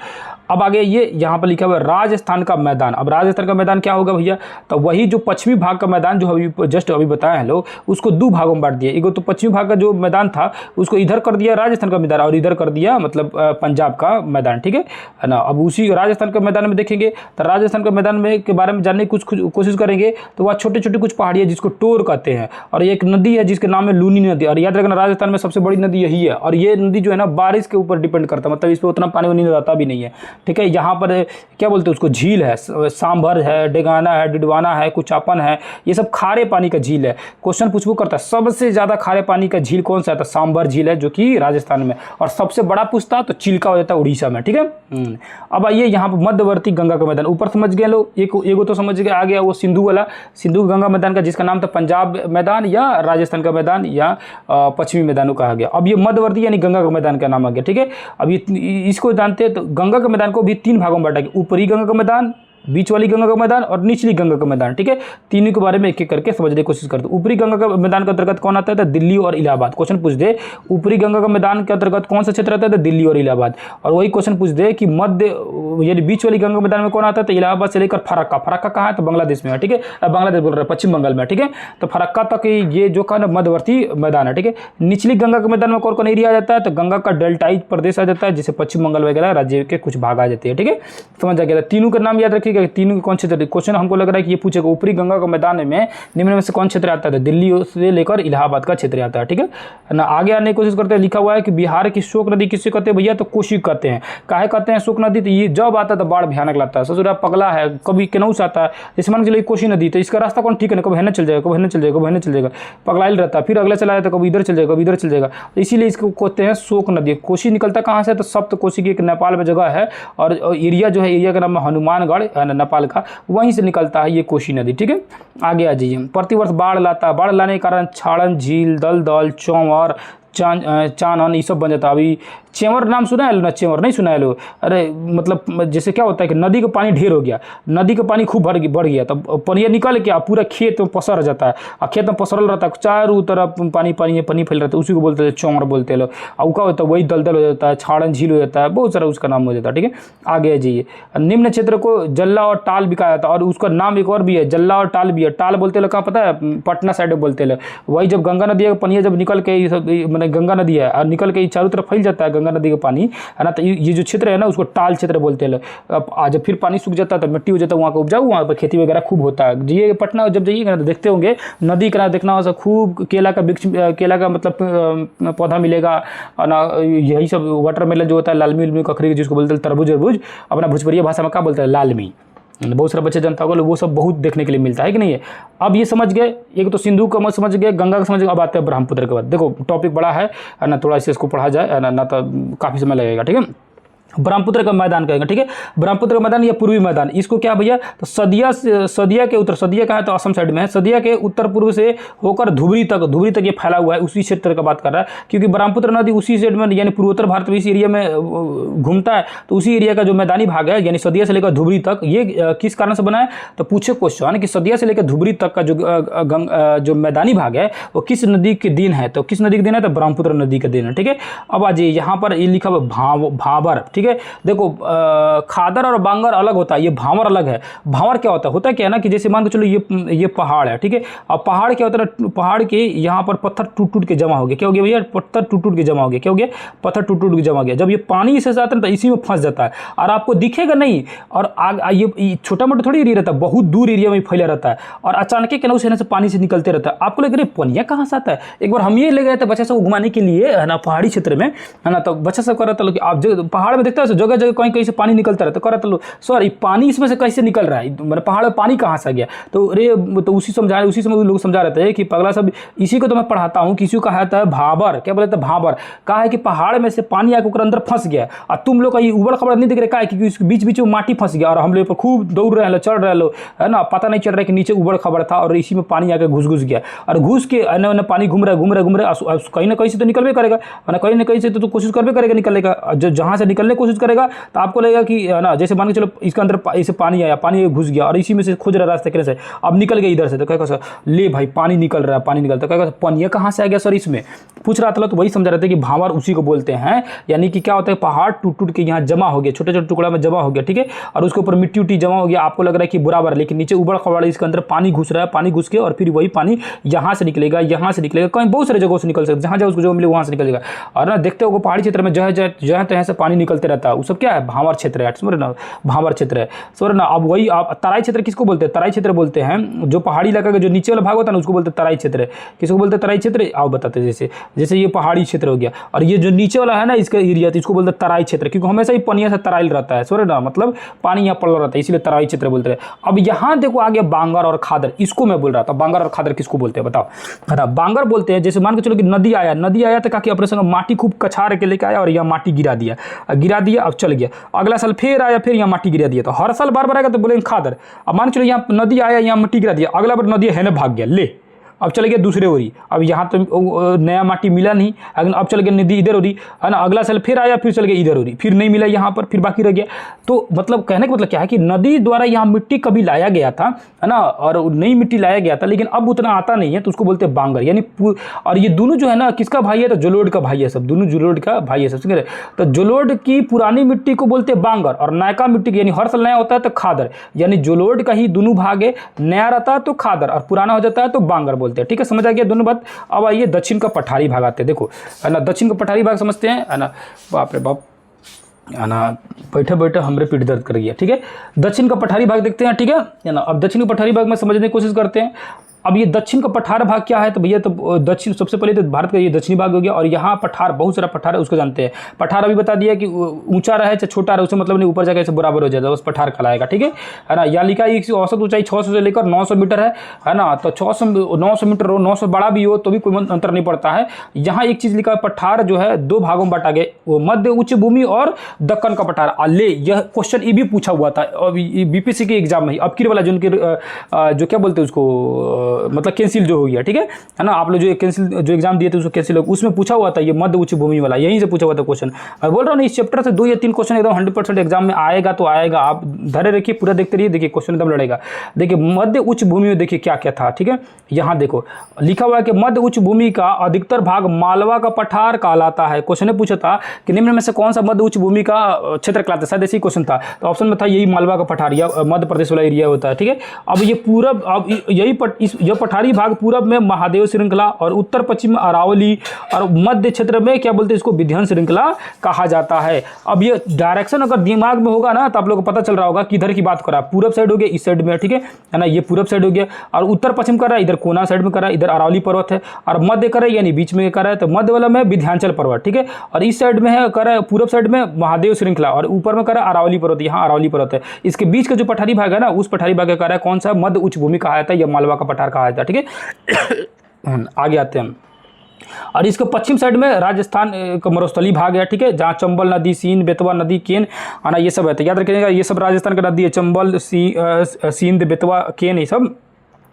अब आगे ये यहाँ पर लिखा हुआ है राजस्थान का मैदान। अब राजस्थान का मैदान क्या होगा भैया? तो वही जो पश्चिमी भाग का मैदान जो अभी जस्ट अभी बताया है लोग, उसको 2 भागों में बांट दिया। एक तो पश्चिमी भाग का जो मैदान था उसको इधर कर दिया राजस्थान का मैदान और इधर कर दिया मतलब पंजाब का मैदान। ठीक है ना। अब उसी राजस्थान के मैदान में देखेंगे तो राजस्थान के मैदान में के बारे में जानने की कुछ कोशिश करेंगे तो वह छोटे छोटे कुछ पहाड़ियाँ जिसको टोर कहते हैं, और एक नदी है जिसके नाम है लूनी नदी। और याद रखना राजस्थान में सबसे बड़ी नदी यही है, और ये नदी जो है ना बारिश के ऊपर डिपेंड करता है, मतलब इस पर उतना पानी वानी रहता भी नहीं है। ठीक है, यहाँ पर क्या बोलते हैं उसको, झील है, सांभर है, डेगाना है, डिडवाना है, कुचापन है, ये सब खारे पानी का झील है। क्वेश्चन पूछबो करता है सबसे ज्यादा खारे पानी का झील कौन सा है? तो सांभर झील है जो कि राजस्थान में, और सबसे बड़ा पूछता तो चिल्का हो जाता है उड़ीसा में। ठीक है, अब आइए यहाँ पर मध्यवर्ती गंगा का मैदान। ऊपर समझ गए लोग, एक तो समझ गए, आ गया वो सिंधु वाला, सिंधु गंगा मैदान का जिसका नाम था पंजाब मैदान या राजस्थान का मैदान या पश्चिमी मैदानों कहा गया। अब ये मध्यवर्ती यानी गंगा का मैदान का नाम आ गया। ठीक है, अब इसको जानते हैं तो गंगा के मैदान को भी 3 भागों में बांटा गया, ऊपरी गंगा का मैदान, बीच वाली गंगा का मैदान और निचली गंगा का मैदान। ठीक है, तीनों के बारे में एक एक करके समझने की कोशिश करते हैं। ऊपरी गंगा का मैदान के अंतर्गत कौन आता है? तो दिल्ली और इलाहाबाद। क्वेश्चन पूछ दे ऊपरी गंगा का मैदान के अंतर्गत कौन सा क्षेत्र आता है? तो दिल्ली और इलाहाबाद। और वही क्वेश्चन पूछ दे कि मध्य यानी बीच वाली गंगा मैदान में कौन आता है? तो इलाहाबाद से लेकर फरक्का। फरक्का कहाँ है? तो बांग्लादेश में है। ठीक है, बांग्लादेश बोल रहे हैं, पश्चिम बंगाल में। ठीक है, तो फरक्का तक ये जो का मध्यवर्ती मैदान है। ठीक है, निचली गंगा के मैदान में कौन कौन एरिया आ जाता है? तो गंगा का डेल्टाइज प्रदेश आ जाता है, जिसे पश्चिम बंगाल वगैरह राज्य के कुछ भाग आ जाते हैं। ठीक है, समझ आ गया। तीनों का नाम याद रखिएगा, तीनों के कौन क्षेत्र। क्वेश्चन हमको लग रहा है कि ये पूछेगा ऊपरी गंगा का मैदान में निम्न में से कौन क्षेत्र आता है? दिल्ली से लेकर इलाहाबाद का क्षेत्र आता है। ठीक है ना। आगे आने की कोशिश करते हैं, लिखा हुआ है कि बिहार की शोक नदी किससे कहते हैं भैया? तो कोसी कहते हैं। काहे कहते हैं शोक नदी? तो ये जब आता है तो बाढ़ भयानक लगता है, ससुरा पगला है, कभी केनहू से आता है। जैसे मान के चलिए कोसी नदी, तो इसका रास्ता कौन ठीक है ना, कभी हेना चल जाएगा, कभी हेना चल जाएगा, कभी हेना चल जाएगा, पगलाइल रहता है। फिर अगले चला जाता है, कभी इधर चल जाएगा, कभी इधर चल जाएगा। तो इसीलिए इसको कहते हैं शोक नदी। कोसी निकलता कहाँ से? तो सप्त कोसी की एक नेपाल में जगह है, और एरिया जो है एरिया का नाम है हनुमानगढ़ नेपाल का, वहीं से निकलता है ये कोसी नदी। ठीक है, आगे आ जाइए। प्रतिवर्ष बाढ़ लाता है, बाढ़ लाने के कारण छाड़न झील, दलदल, चौवर, चानन ये सब बन जाता है। अभी चेंवर नाम सुना है ना? चेंवर नहीं सुना है लो? अरे मतलब जैसे क्या होता है कि नदी का पानी ढेर हो गया, नदी का पानी खूब बढ़ गया, तब पनिया निकल के पूरा खेत में पसर जाता है, और खेत में पसरल रहता है, चारों तरफ पानी पानी पानी फैल रहता है, उसी को बोलते हैं चौंर बोलते हैं लोग। और क्या होता है, वही दलदल हो जाता है, छाड़न झील हो जाता है, बहुत सारा उसका नाम हो जाता है। ठीक है, आगे जाइए। निम्न क्षेत्र को जल्ला और टाल भी कहा जाता है, और उसका नाम एक और भी है, जल्ला और टाल भी है। टाल बोलते लोग, कहाँ पता है? पटना साइड में बोलते लोग। वही जब गंगा नदी का पानी जब निकल के मैंने गंगा नदी है और निकल के चारों तरफ फैल जाता है गंगा नदी का पानी, है ना, तो ये जो क्षेत्र है ना उसको टाल क्षेत्र बोलते हैं लोग। अब जब फिर पानी सूख जाता है तो मिट्टी हो जाता है, वहाँ का उपजाऊ, वहाँ पर खेती वगैरह खूब होता है। ये पटना जब जाइएगा तो देखते होंगे नदी किनारे देखना हो खूब केला का वृक्ष, केला का मतलब पौधा मिलेगा ना, यही सब वाटरमेलन जो होता है, लालमी उलमी ककड़ी जिसको बोलते हैं तरबूज अरबूज, अपना भोजपुरिया भाषा में क्या बोलते हैं? लालमी। बहुत सारे बच्चे जनता को वो सब बहुत देखने के लिए मिलता है कि नहीं है। अब ये समझ गए, एक तो सिंधु का समझ गए, गंगा का समझ गए, अब आते हैं ब्रह्मपुत्र के बाद। देखो टॉपिक बड़ा है ना, थोड़ा सा इसको पढ़ा जाए ना तो काफ़ी समय लगेगा। ठीक है, ब्रह्मपुत्र का मैदान कहेंगे। ठीक है, ब्रह्मपुत्र का मैदान या पूर्वी मैदान, इसको क्या भैया? तो सदिया के उत्तर, सदिया कहाँ है? तो असम साइड में है। सदिया के उत्तर पूर्व से होकर धुबरी तक ये फैला हुआ है, उसी क्षेत्र का बात कर रहा है, क्योंकि ब्रह्मपुत्र नदी उसी साइड में यानी पूर्वोत्तर भारत में इस एरिया में घूमता है। तो उसी एरिया का जो मैदानी भाग है यानी सदिया से लेकर धुबरी तक, ये किस कारण से बना है? तो पूछे क्वेश्चन कि सदिया से लेकर धुबरी तक का जो मैदानी भाग है वो किस नदी के दिन है? तो किस नदी के दिन है? तो ब्रह्मपुत्र नदी के दिन है। ठीक है, अब आज यहाँ पर ये लिखा हुआ भाबर। ठीक है, देखो खादर और बांगर अलग होता है, ये भावर अलग है। भावर क्या होता है क्या ना कि जैसे मान के चलो ये पहाड़ है। ठीक है, अब पहाड़ क्या होता है? पहाड़ के यहाँ पर पत्थर टूट के जमा हो गया। क्या हो गया भैया? पत्थर टूट के जमा हो गया। क्या हो गया? पत्थर टूट के जमा हो गया। जब ये पानी इसे आता है तो इसी में फंस जाता है और आपको दिखेगा नहीं, और ये छोटा मोटा थोड़ी एरिया रहता है, बहुत दूर एरिया में फैला रहता है, और अचानक के ना उस से पानी से निकलते रहता है। आपको लग रहा है पनिया कहाँ से आता है? एक बार हम ये ले गए थे बच्चे सब घुमाने के लिए, है ना, पहाड़ी क्षेत्र में, है ना, तो बच्चा सब कर रहा था कि आप जो पहाड़ में देखते हो जगह जगह कहीं कहीं से पानी निकलता रहता है, कर रहा था सर पानी इसमें से कैसे निकल रहा है, मतलब पहाड़ में पानी कहाँ से आ गया? तो अरे तो उसी समय लोग समझा रहे थे कि पगला सब इसी को तो मैं पढ़ाता हूँ, किसी को कहा था भाबर। क्या बोलते हैं? भाबर। कहा है कि पहाड़ में से पानी आकर अंदर फंस गया, और तुम लोग का ये उबड़ खबड़ नहीं दिख रहा है क्योंकि उसके बीच बीच में माटी फंस गया, और हम लोग खूब दौड़ रहे हैं, चढ़ रहे लो, है ना, पता नहीं चल रहा है कि नीचे उबड़ खबड़ था और इसी में पानी आकर घुस गया, और घुस के अन्य पानी घूम रहा है, कहीं ना कहीं से तो निकल भी करेगा, कहीं ना कहीं से तो कोशिश कर भी करेगा निकलने का। जो जहाँ से निकलने की कोशिश करेगा तो आपको लगेगा कि, है ना, जैसे मान के चलो इसके अंदर इसे पानी आया, पानी घुस गया और इसी में से खोज रहा रास्ते के से, अब निकल गया इधर से, तो कहेगा सर ले भाई पानी निकल रहा है, पानी निकलता, कहेगा पनिया कहाँ से आ गया सर? इसमें पूछ रहा था, तो वही समझा रहे थे कि भावर उसी को बोलते हैं, यानी कि क्या होता है पहाड़ टूट के यहाँ जमा हो गया, छोटे छोटे टुकड़ा में जमा हो गया। ठीक है, और उसके ऊपर मिट्टी उट्टी जमा हो गया, आपको लग रहा है कि बराबर, लेकिन नीचे उबड़ खबड़ इसके अंदर पानी घुस रहा है, पानी घुस के और फिर वही पानी यहाँ से निकलेगा, कहीं बहुत सारे जगहों से निकल सकते, जहाँ उसको जो मिले वहाँ से निकलेगा। और ना देखते हो पहाड़ी क्षेत्र में जहाँ तहाँ से पानी निकलते रहता है, वो सब क्या है? भावर क्षेत्र है, समझ ना, भावर क्षेत्र है, समझ ना। अब वही आप तराई क्षेत्र किसको बोलते हैं? तराई क्षेत्र बोलते हैं जो पहाड़ी इलाका का जो नीचे वाला भाग होता है ना, उसको बोलते हैं तराई क्षेत्र। किसको बोलते हैं तराई क्षेत्र? आओ बताते हैं। जैसे ये पहाड़ी क्षेत्र हो गया, और ये जो नीचे वाला है ना इसका एरिया, तो इसको बोलते हैं तराई क्षेत्र, क्योंकि हमेशा ही पनिया से तराई रहता है, समझ ना, मतलब पानी यहाँ पड़ रहता है, इसलिए तराई क्षेत्र बोलते हैं। अब यहाँ देखो आगे बांगर और खादर, इसको मैं बोल रहा था, बांगर और खादर किसको बोलते हैं बताओ? है बांगर बोलते हैं, जैसे मान के चलो कि नदी आया तो क्या ऑपरेशन माटी खूब कछार के लेके आया और यहाँ माटी गिरा दिया, अब चल गया, अगला साल फिर आया, फिर यहाँ माटी गिरा दिया, तो हर साल बार आएगा तो बोलेंगे खादर। अब मान चलो यहाँ नदी आया, यहाँ मिट्टी गिरा दिया, अगला बार नदी है ना भाग गया, ले अब चले गए दूसरे ओरी, अब यहाँ तो नया माटी मिला नहीं, अब चल गया नदी इधर ओरी, है ना, अगला साल फिर आया, फिर चल गया इधर ओरी, फिर नहीं मिला यहाँ पर, फिर बाकी रह गया। तो मतलब कहने का मतलब क्या है कि नदी द्वारा यहाँ मिट्टी कभी लाया गया था, है ना, और नई मिट्टी लाया गया था, लेकिन अब उतना आता नहीं है, तो उसको बोलते हैं बांगर। यानी और ये दोनों जो है ना किसका भाई है? तो जलोढ़ का भाई है सब, दोनों जलोढ़ का भाई है सब, समझ रहे? तो जलोढ़ की पुरानी मिट्टी को बोलते हैं बांगर, और नयका मिट्टी यानी हर साल नया होता है तो खादर, यानी जलोढ़ का ही दोनों भाग है, नया रहता है तो खादर और पुराना हो जाता है तो बांगर बोलते हैं। ठीक है, समझ आ गया दोनों बात। अब आइए दक्षिण का पठारी भाग आते हैं, देखो, है ना, दक्षिण का पठारी भाग समझते हैं, है ना, बाप रे बाप, है ना, बैठे बैठे हमरे पीठ दर्द कर गया। ठीक है, दक्षिण का पठारी भाग देखते हैं, ठीक है ना। अब दक्षिण का पठारी भाग में समझने की कोशिश करते हैं। अब ये दक्षिण का पठार भाग क्या है? तो भैया तो दक्षिण सबसे पहले तो भारत का ये दक्षिणी भाग हो गया, और यहाँ पठार बहुत सारा पठार है, उसको जानते हैं। पठार अभी बता दिया कि ऊंचा रहे चाहे छोटा रहे, उससे मतलब नहीं, ऊपर जाकर बराबर हो जाएगा, उस पठार कहलाएगा। ठीक है ना। यहाँ लिखा है इसकी औसत ऊंचाई 600 से लेकर 900 मीटर है ना। तो 900 मीटर हो, 900 बड़ा भी हो तो भी कोई अंतर नहीं पड़ता है। यहाँ एक चीज लिखा है, पठार जो है दो भागों में बांटा गया, वो मध्य उच्च भूमि और दक्कन का पठार। ले यह क्वेश्चन ये भी पूछा हुआ था बीपीएससी के एग्जाम में, अब की वाला जो क्या बोलते हैं उसको, मतलब कैंसिल जो हो गया, ठीक है ना। आप लोग जो कैंसिल जो एग्जाम दिए थे उसको कैंसिल हो, उसमें पूछा हुआ था ये मध्य उच्च भूमि वाला, यहीं से पूछा हुआ था क्वेश्चन। मैं बोल रहा हूँ ना, इस चैप्टर से 2 या 3 क्वेश्चन एकदम 100% एग्जाम में आएगा तो आएगा। आप धैर्य रखिए, पूरा देखते रहिए, देखिए क्वेश्चन एकदम लड़ेगा। देखिए मध्य उच्च भूमि में देखिए क्या क्या था, ठीक है। यहाँ देखो लिखा हुआ है कि मध्य उच्च भूमि का अधिकतर भाग मालवा का पठार कहलाता है। क्वेश्चन ने पूछा था कि निम्न में से कौन सा मध्य उच्च भूमि का क्षेत्र कहलाता है, शायद ऐसी क्वेश्चन था। तो ऑप्शन में था यही मालवा का पठार या मध्य प्रदेश वाला एरिया होता है, ठीक है। अब ये पूरब, अब यही यह पठारी भाग पूरब में महादेव श्रृंखला और उत्तर पश्चिम में अरावली और मध्य क्षेत्र में क्या बोलते हैं इसको, विंध्य श्रृंखला कहा जाता है। अब ये डायरेक्शन अगर दिमाग में होगा ना तो आप लोग को पता चल रहा होगा किधर की बात कर रहा है। पूरब साइड हो गया, इस साइड में, ठीक है ना, ये पूरब साइड हो गया। और उत्तर पश्चिम कर रहा है, इधर कोना साइड में कर रहा है, इधर अरावली पर्वत है। और मध्य कर रहा है यानी बीच में कर रहा है, तो मध्य वाला में विंध्याचल पर्वत, ठीक है। और इस साइड में है कर रहा है, पूरब साइड में महादेव श्रृंखला और ऊपर में कर रहा है अरावली पर्वत, यहाँ अरावली पर्वत है। इसके बीच का जो पठारी भाग है ना, उस पठारी भाग का कर रहा है कौन सा, मध्य उच्च भूमि कहा जाता है या मालवा का पठार कहा जाता है, ठीक है। आगे आते हैं। और इसके पश्चिम साइड में राजस्थान का मरुस्थली भाग है, ठीक है, जहाँ चंबल नदी, सींध, बेतवा नदी, केन आना ये सब है। तो याद रखिएगा ये सब राजस्थान का नदी है, चंबल, सींध, बेतवा, केन, ये सब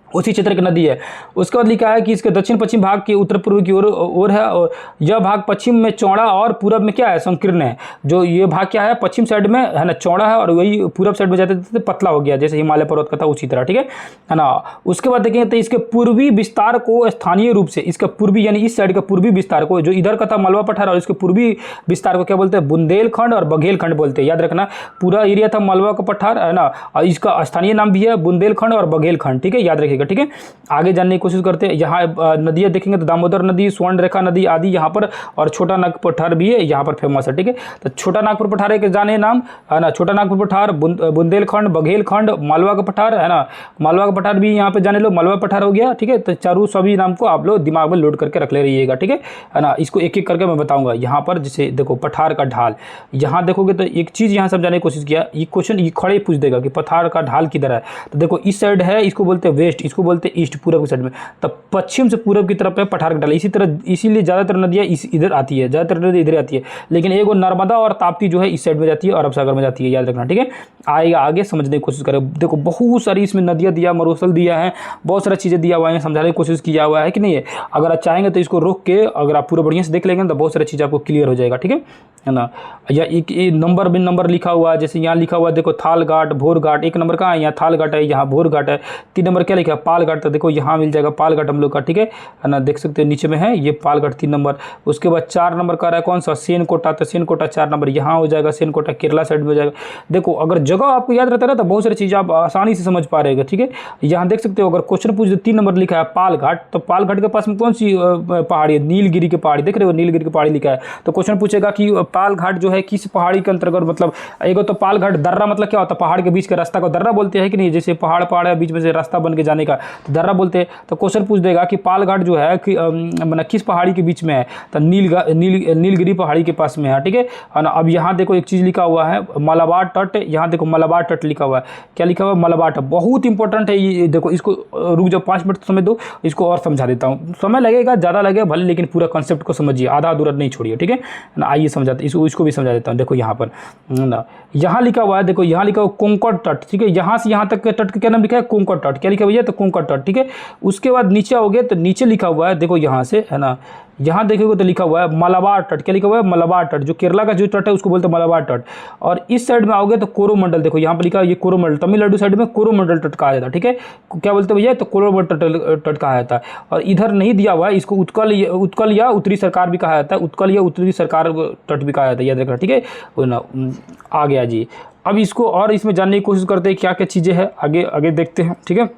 उसी क्षेत्र की नदी है। उसके बाद लिखा है कि इसके दक्षिण पश्चिम भाग की उत्तर पूर्व की ओर है, और यह भाग पश्चिम में चौड़ा और पूरब में क्या है, संकीर्ण है। जो ये भाग क्या है, पश्चिम साइड में है ना चौड़ा है, और वही पूरब साइड में जाते जाते पतला हो गया, जैसे हिमालय पर्वत का था उसी तरह, ठीक है ना। उसके बाद देखेंगे तो इसके पूर्वी विस्तार को स्थानीय रूप से, इसका पूर्वी यानी इस साइड का पूर्वी विस्तार को, जो इधर का था मालवा पठार, और इसके पूर्वी विस्तार को क्या बोलते हैं, बुंदेलखंड और बघेलखंड बोलते हैं। याद रखना पूरा एरिया था मालवा का पठार, है ना, और इसका स्थानीय नाम भी है बुंदेलखंड और बघेलखंड, ठीक है, याद रखिएगा, ठीक है। आगे जानने की कोशिश करते हैं। यहाँ नदियाँ देखेंगे तो दामोदर नदी, स्वर्ण रेखा नदी आदि यहाँ पर, और छोटा नागपुर पठार भी है यहाँ पर फेमस है, ठीक है। तो छोटा नागपुर पठार के जाने नाम है ना, छोटा नागपुर पठार, बुंदेलखंड, बघेलखंड, मालवा का पठार, है ना, मालवा का पठार भी यहाँ पे जाने लो, मालवा पठार हो गया, ठीक है। तो चारों सभी नाम को आप लोग दिमाग में लोड करके रख ले रहिएगा, ठीक है ना। इसको एक एक करके मैं बताऊंगा। यहाँ पर जैसे देखो पठार का ढाल, यहाँ देखोगे तो एक चीज़ यहाँ समझाने की कोशिश किया, ये क्वेश्चन ये खड़े पूछ देगा कि पठार का ढाल किधर है। तो देखो इस साइड है, इसको बोलते हैं वेस्ट, इसको बोलते हैं ईस्ट, पूरब की साइड में। तब पश्चिम से पूरब की तरफ है पठार का ढाल। इसी तरह इसीलिए ज़्यादातर नदियाँ इधर आती है, ज़्यादातर नदी इधर आती है, लेकिन एक वो नर्मदा और ताप्ती जो है इस साइड में जाती है, अरब सागर में जाती है, याद रखना, ठीक है। आएगा आगे समझने की कोशिश करें। देखो बहुत सारी इसमें नदियाँ दिया, मरुस्थल दिया है, बहुत सारी चीज़ें दिया हुआ है, समझाने की कोशिश किया हुआ है कि नहीं है। अगर आप चाहेंगे तो इसको रोक के अगर आप पूरा बढ़िया से देख लेंगे तो बहुत सारी चीज़ आपको क्लियर हो जाएगा, ठीक है ना। या एक नंबर बिन नंबर लिखा हुआ है, जैसे यहाँ लिखा हुआ है देखो थाल घाट, भोर घाट, 1 नंबर कहाँ है, यहाँ थाल घाट है, यहाँ भोर घाट है। 3 नंबर क्या लिखा है, पाल घाट, तो देखो यहाँ मिल जाएगा पाल घाट हम लोग का, ठीक है ना, देख सकते हो नीचे में है ये पाल घाट 3 नंबर। उसके बाद 4 नंबर का रहा है कौन सा, सेनकोटा, तो सेनकोटा 4 नंबर यहाँ हो जाएगा, सेनकोटा केरला साइड में हो जाएगा। देखो अगर जगह आपको याद रहता है तो बहुत सारी चीज़ आप आसानी से समझ पा रहे, ठीक है। यहाँ देख सकते हो अगर क्वेश्चन पूछ 3 नंबर लिखा है पाल घाट, तो पाल घाट के पास में कौन सी पहाड़ी है, नीलगिरी की पहाड़ी, देख रहे हो नीलगिरी की पहाड़ी लिखा है। तो क्वेश्चन पूछेगा कि पाल घाट जो है किस पहाड़ी के अंतर्गत, मतलब एक तो पाल घाट दर्रा, मतलब क्या होता है, पहाड़ के बीच के रास्ता को दर्रा बोलते हैं कि नहीं, जैसे पहाड़ है बीच में से रास्ता बन के जाने का तो दर्रा बोलते हैं। तो क्वेश्चन पूछ देगा कि पाल घाट जो है कि मतलब किस पहाड़ी के बीच में है, तो नीलगिरी पहाड़ी के पास में है, ठीक है ना। अब यहाँ देखो एक चीज़ लिखा हुआ है मलाबार तट, यहाँ देखो मलाबार तट लिखा हुआ है, क्या लिखा हुआ है, मलाबार तट, बहुत इंपॉर्टेंट है ये। देखो इसको रुक जाओ 5 मिनट समय दो, इसको और समझा देता हूँ, समय लगेगा ज़्यादा लगेगा भले, लेकिन पूरा कॉन्सेप्ट को समझिए, आधा अधूरा नहीं छोड़िए, ठीक है ना। आइए समझाते, इसको भी समझा देता हूँ। देखो यहाँ पर ना, यहाँ लिखा हुआ है, देखो यहाँ लिखा हुआ कोंकण तट, ठीक है, यहाँ से यहाँ तक के तट का क्या नाम लिखा है, कोंकण तट, क्या लिखा भैया, तो कोंकण तट, ठीक है। उसके बाद नीचे आओगे तो नीचे लिखा हुआ है, देखो यहाँ से है ना, यहाँ देखोगे तो लिखा हुआ है मलाबार तट, क्या लिखा हुआ है, मलाबार तट, जो केरला का जो तट है उसको बोलते हैं मलाबार तट। और इस साइड में आओगे तो कोरोमंडल, देखो यहाँ पर लिखा है ये कोरोमंडल, तमिलनाडु साइड में कोरोमंडल तट कहा जाता है, ठीक है, क्या बोलते हैं भैया, तो कोरोमंडल तट कहा जाता है। और इधर नहीं दिया हुआ है, इसको उत्कल या उत्तरी सरकार भी कहा जाता है, उत्कल या उत्तरी सरकार तट भी कहा जाता है, याद रखना, ठीक है ना। आ गया जी। अब इसको और इसमें जानने की कोशिश करते हैं क्या क्या चीज़ें हैं, आगे देखते हैं, ठीक है।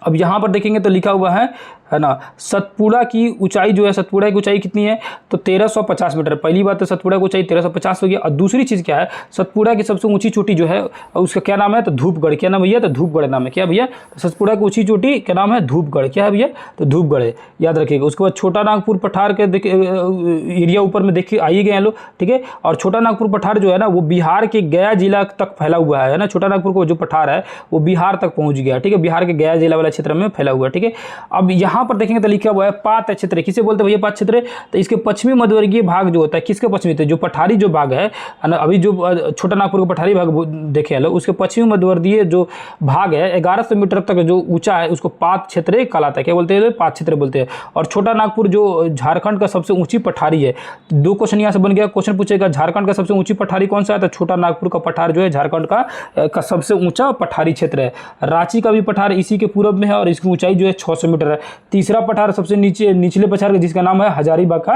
अब यहाँ पर देखेंगे तो लिखा हुआ है ना, सतपुड़ा की ऊंचाई जो है, सतपुड़ा की ऊंचाई कितनी है, तो 1350 मीटर। पहली बात तो सतपुड़ा की ऊंचाई 1350 हो गया। और दूसरी चीज़ क्या है, सतपुड़ा की सबसे ऊंची चोटी जो है उसका क्या नाम है, तो धूपगढ़, क्या नाम भैया, तो धूपगढ़ नाम है, क्या भैया, तो सतपुड़ा की ऊंची चोटी क्या नाम है, धूपगढ़, क्या है भैया, तो धूपगढ़ है, याद रखिएगा। उसके बाद छोटा नागपुर पठार के एरिया ऊपर में देखिए आइए गए लोग, ठीक है। और छोटा नागपुर पठार जो है ना वो बिहार के गया जिला तक फैला हुआ है ना, छोटा नागपुर को जो पठार है वो बिहार तक पहुँच गया, ठीक है, बिहार के गया जिला वाला क्षेत्र में फैला हुआ है, ठीक है। अब यहाँ यहाँ पर देखेंगे तो लिखा हुआ है पात क्षेत्र। किसे बोलते हैं भैया पात क्षेत्र? तो इसके पश्चिमी मध्यवर्गीय भाग जो होता है, किसके पश्चिमी थे, जो पठारी जो भाग है ना, अभी जो छोटा नागपुर का पठारी भाग देखे लो, उसके पश्चिमी मध्यवर्गीय जो भाग है 1100 मीटर तक जो ऊंचा है उसको पात क्षेत्र कहलाता है। क्या बोलते हैं? पात क्षेत्र बोलते हैं। और छोटा नागपुर जो झारखंड का सबसे ऊंची पठारी है, 2 क्वेश्चन यहाँ से बन गया। क्वेश्चन पूछेगा झारखंड का सबसे ऊंची पठारी कौन सा है, तो छोटा नागपुर का पठार जो है झारखंड का सबसे ऊंचा पठारी क्षेत्र है। रांची का भी पठार इसी के पूर्व में है और इसकी ऊंचाई जो है 600 मीटर है। तीसरा पठार सबसे निचले पठार जिसका नाम है हजारीबाग का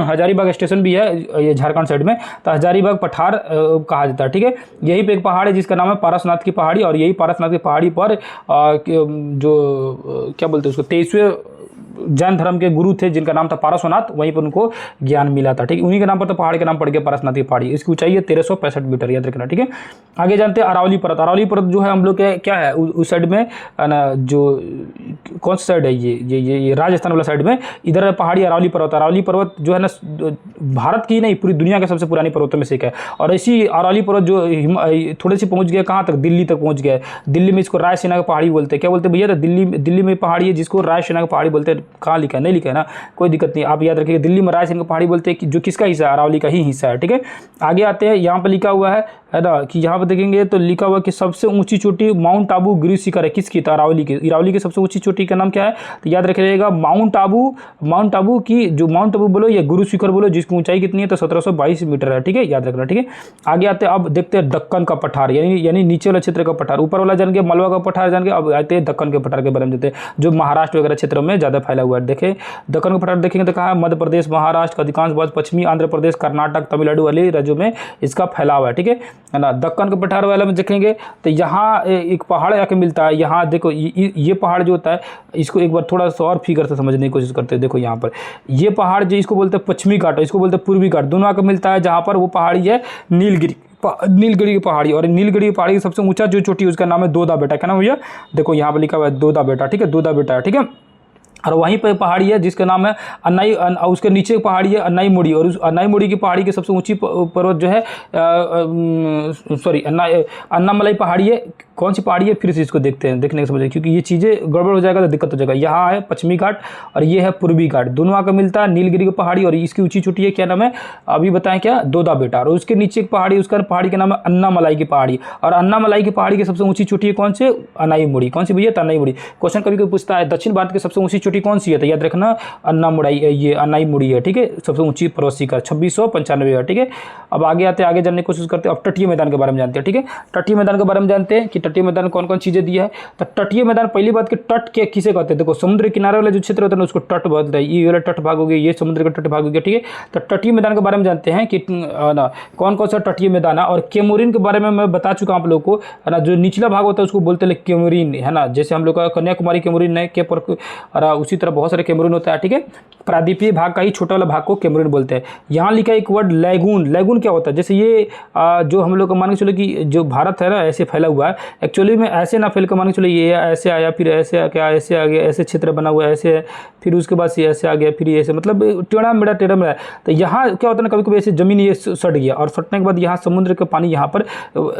हजारीबाग स्टेशन भी है ये झारखंड साइड में, तो हजारीबाग पठार कहा जाता है। ठीक है, यही पे एक पहाड़ है जिसका नाम है पारसनाथ की पहाड़ी, और यही पारसनाथ की पहाड़ी पर जो क्या बोलते हैं उसको 23वें जैन धर्म के गुरु थे जिनका नाम था पारसनाथ, वहीं पर उनको ज्ञान मिला था। ठीक है, उन्हीं के नाम पर तो पहाड़ के नाम पड़ गया पारसनाथ की पहाड़ी। इसकी ऊंचाई है 1365 मीटर, याद रखना। ठीक है, आगे जानते हैं अरावली पर्वत। अरावली पर्वत जो है हम लोग के क्या है उस साइड में ना, जो कौन सा साइड है ये राजस्थान वाला साइड में, इधर पहाड़ी अरावली पर्वत। अरावली पर्वत जो है ना भारत की नहीं पूरी दुनिया के सबसे पुरानी पर्वतों में से एक है। और इसी अरावली पर्वत जो थोड़े से पहुंच गया कहाँ तक, दिल्ली तक पहुंच गया। दिल्ली में इसको रायसेना की पहाड़ी बोलते हैं। क्या बोलते हैं भैया? तो दिल्ली में पहाड़ी है जिसको रायसेना की पहाड़ी बोलते हैं। कहाँ लिखा है? नहीं लिखा है ना, कोई दिक्कत नहीं, आप याद रखिए दिल्ली में रायसेन की पहाड़ी बोलते हैं, जो किसका हिस्सा है? अरावली का ही हिस्सा है। ठीक है, आगे आते हैं, यहाँ पर लिखा हुआ है ना कि यहाँ पर देखेंगे तो लिखा हुआ कि सबसे ऊंची चोटी माउंट आबू गिरी शिखर है। किसकी? तो अरावली की। अरावली की सबसे ऊंची चोटी का नाम क्या है? तो याद रखिएगा माउंट आबू की, जो माउंट आबू बोलो या गुरु शिखर बोलो, जिसकी ऊंचाई कितनी है? तो 1722 मीटर है। ठीक है, याद रखना। ठीक है, आगे आते हैं, अब देखते हैं दक्कन का पठार, यानी नीचे वाला क्षेत्र का पठार। ऊपर वाला जान के मलवा का पठार जान के, अब आते हैं दक्कन के पठार के बारे में देते हैं, जो महाराष्ट्र वगैरह क्षेत्रों में ज्यादा फैला हुआ है। देखें दक्कन का पठार देखेंगे तो कहा है मध्य प्रदेश, महाराष्ट्र का अधिकांश भाग, पश्चिमी आंध्र प्रदेश, कर्नाटक, तमिलनाडु वाले राज्यों में इसका फैलाव है। ठीक है ना, दक्कन के पठार वाले में देखेंगे तो यहाँ एक पहाड़ आके मिलता है। यहाँ देखो ये पहाड़ जो होता है, इसको एक बार थोड़ा सा और फिगर से समझने की कोशिश करते हैं। देखो यहाँ पर ये पहाड़ जो इसको बोलते हैं पश्चिमी घाट, इसको बोलते हैं पूर्वी घाट, दोनों आके मिलता है। जहाँ पर वो पहाड़ी है नीलगिरी की पहाड़ी, और नीलगिरी की पहाड़ी की सबसे ऊंचा जो चोटी है उसका नाम है दोदा बेटा। क्या नाम भैया? देखो यहाँ पर लिखा हुआ है दोदा बेटा। ठीक है, दोदा बेटा है। ठीक है, और वहीं पर पहाड़ी है जिसका नाम है अन्नाई, उसके नीचे पहाड़ी है अन्नाई मुड़ी, और उस अन्नाई मुड़ी की पहाड़ी की सबसे ऊंची पर्वत जो है अन्नामलाई पहाड़ी है। कौन सी पहाड़ी है? फिर से इसको देखते हैं, देखने के समझे, क्योंकि ये चीज़ें गड़बड़ हो जाएगा तो दिक्कत हो जाएगा। यहाँ है पश्चिमी घाट और ये है पूर्वी घाट, दोनों आकर मिलता है नीलगिरी की पहाड़ी, और इसकी ऊंची चोटी है, क्या नाम है अभी बताएं, क्या? दोदा बेटा। और उसके नीचे एक पहाड़ी, उसका पहाड़ी का नाम है अन्नामलाई की पहाड़ी, और अन्नामलाई की पहाड़ी की सबसे ऊंची चोटी है कौन से? अन्नाई मुड़ी। कौन सी भैया? अन्नाई मुड़ी। क्वेश्चन कभी कोई पूछता है दक्षिण भारत की सबसे ऊंची चोटी कौन सी है, तो याद रखना ये अन्नाई मुड़ी है। ठीक है, सबसे ऊंची पर्वत शिखर 2695 है। ठीक है, अब आगे आते हैं, आगे जानने की कोशिश करते हैं। अब तटीय मैदान के बारे में जानते हैं। ठीक है, तटीय मैदान के बारे में जानते हैं कि तटीय मैदान कौन कौन चीजें दी है। तो तटीय मैदान, पहली बात कि तट के किसे कहते हैं? देखो समुद्र किनारे वाला जो क्षेत्र होता है ना उसको तट बोलते हैं। ये वाला तट भाग हो गया, ये समुद्र का तट भाग हो गया। ठीक है, तो तटीय मैदान के बारे में जानते हैं कि ना कौन कौन सा तटीय मैदान है। और केमोरिन के बारे में मैं बता चुका हूं आप लोग को, है ना, जो निचला भाग होता है उसको बोलते हैं केमोरिन, है ना, जैसे हम लोग का कन्याकुमारी केमोरिन है के पर, और उसी तरह बहुत सारे केमोरिन होता है। ठीक है, प्रादीपीय भाग का ही छोटा वाला भाग को केमोरिन बोलते हैं। यहाँ लिखा है एक वर्ड लैगून। लैगून क्या होता है? जैसे ये जो हम लोग मान के चलो कि जो भारत है ना ऐसे फैला हुआ है, एक्चुअली में ऐसे ना फैल कर मान के चलो ये ऐसे आया, फिर ऐसे आ गया, ऐसे आ गया, ऐसे क्षेत्र बना हुआ है, ऐसे है, फिर उसके बाद से ऐसे आ गया, फिर ऐसे, मतलब टेढ़ा मेढ़ा। तो यहाँ क्या होता है ना, कभी कभी ऐसे जमीन ये सट गया, और सटने के बाद यहाँ समुद्र का पानी यहाँ पर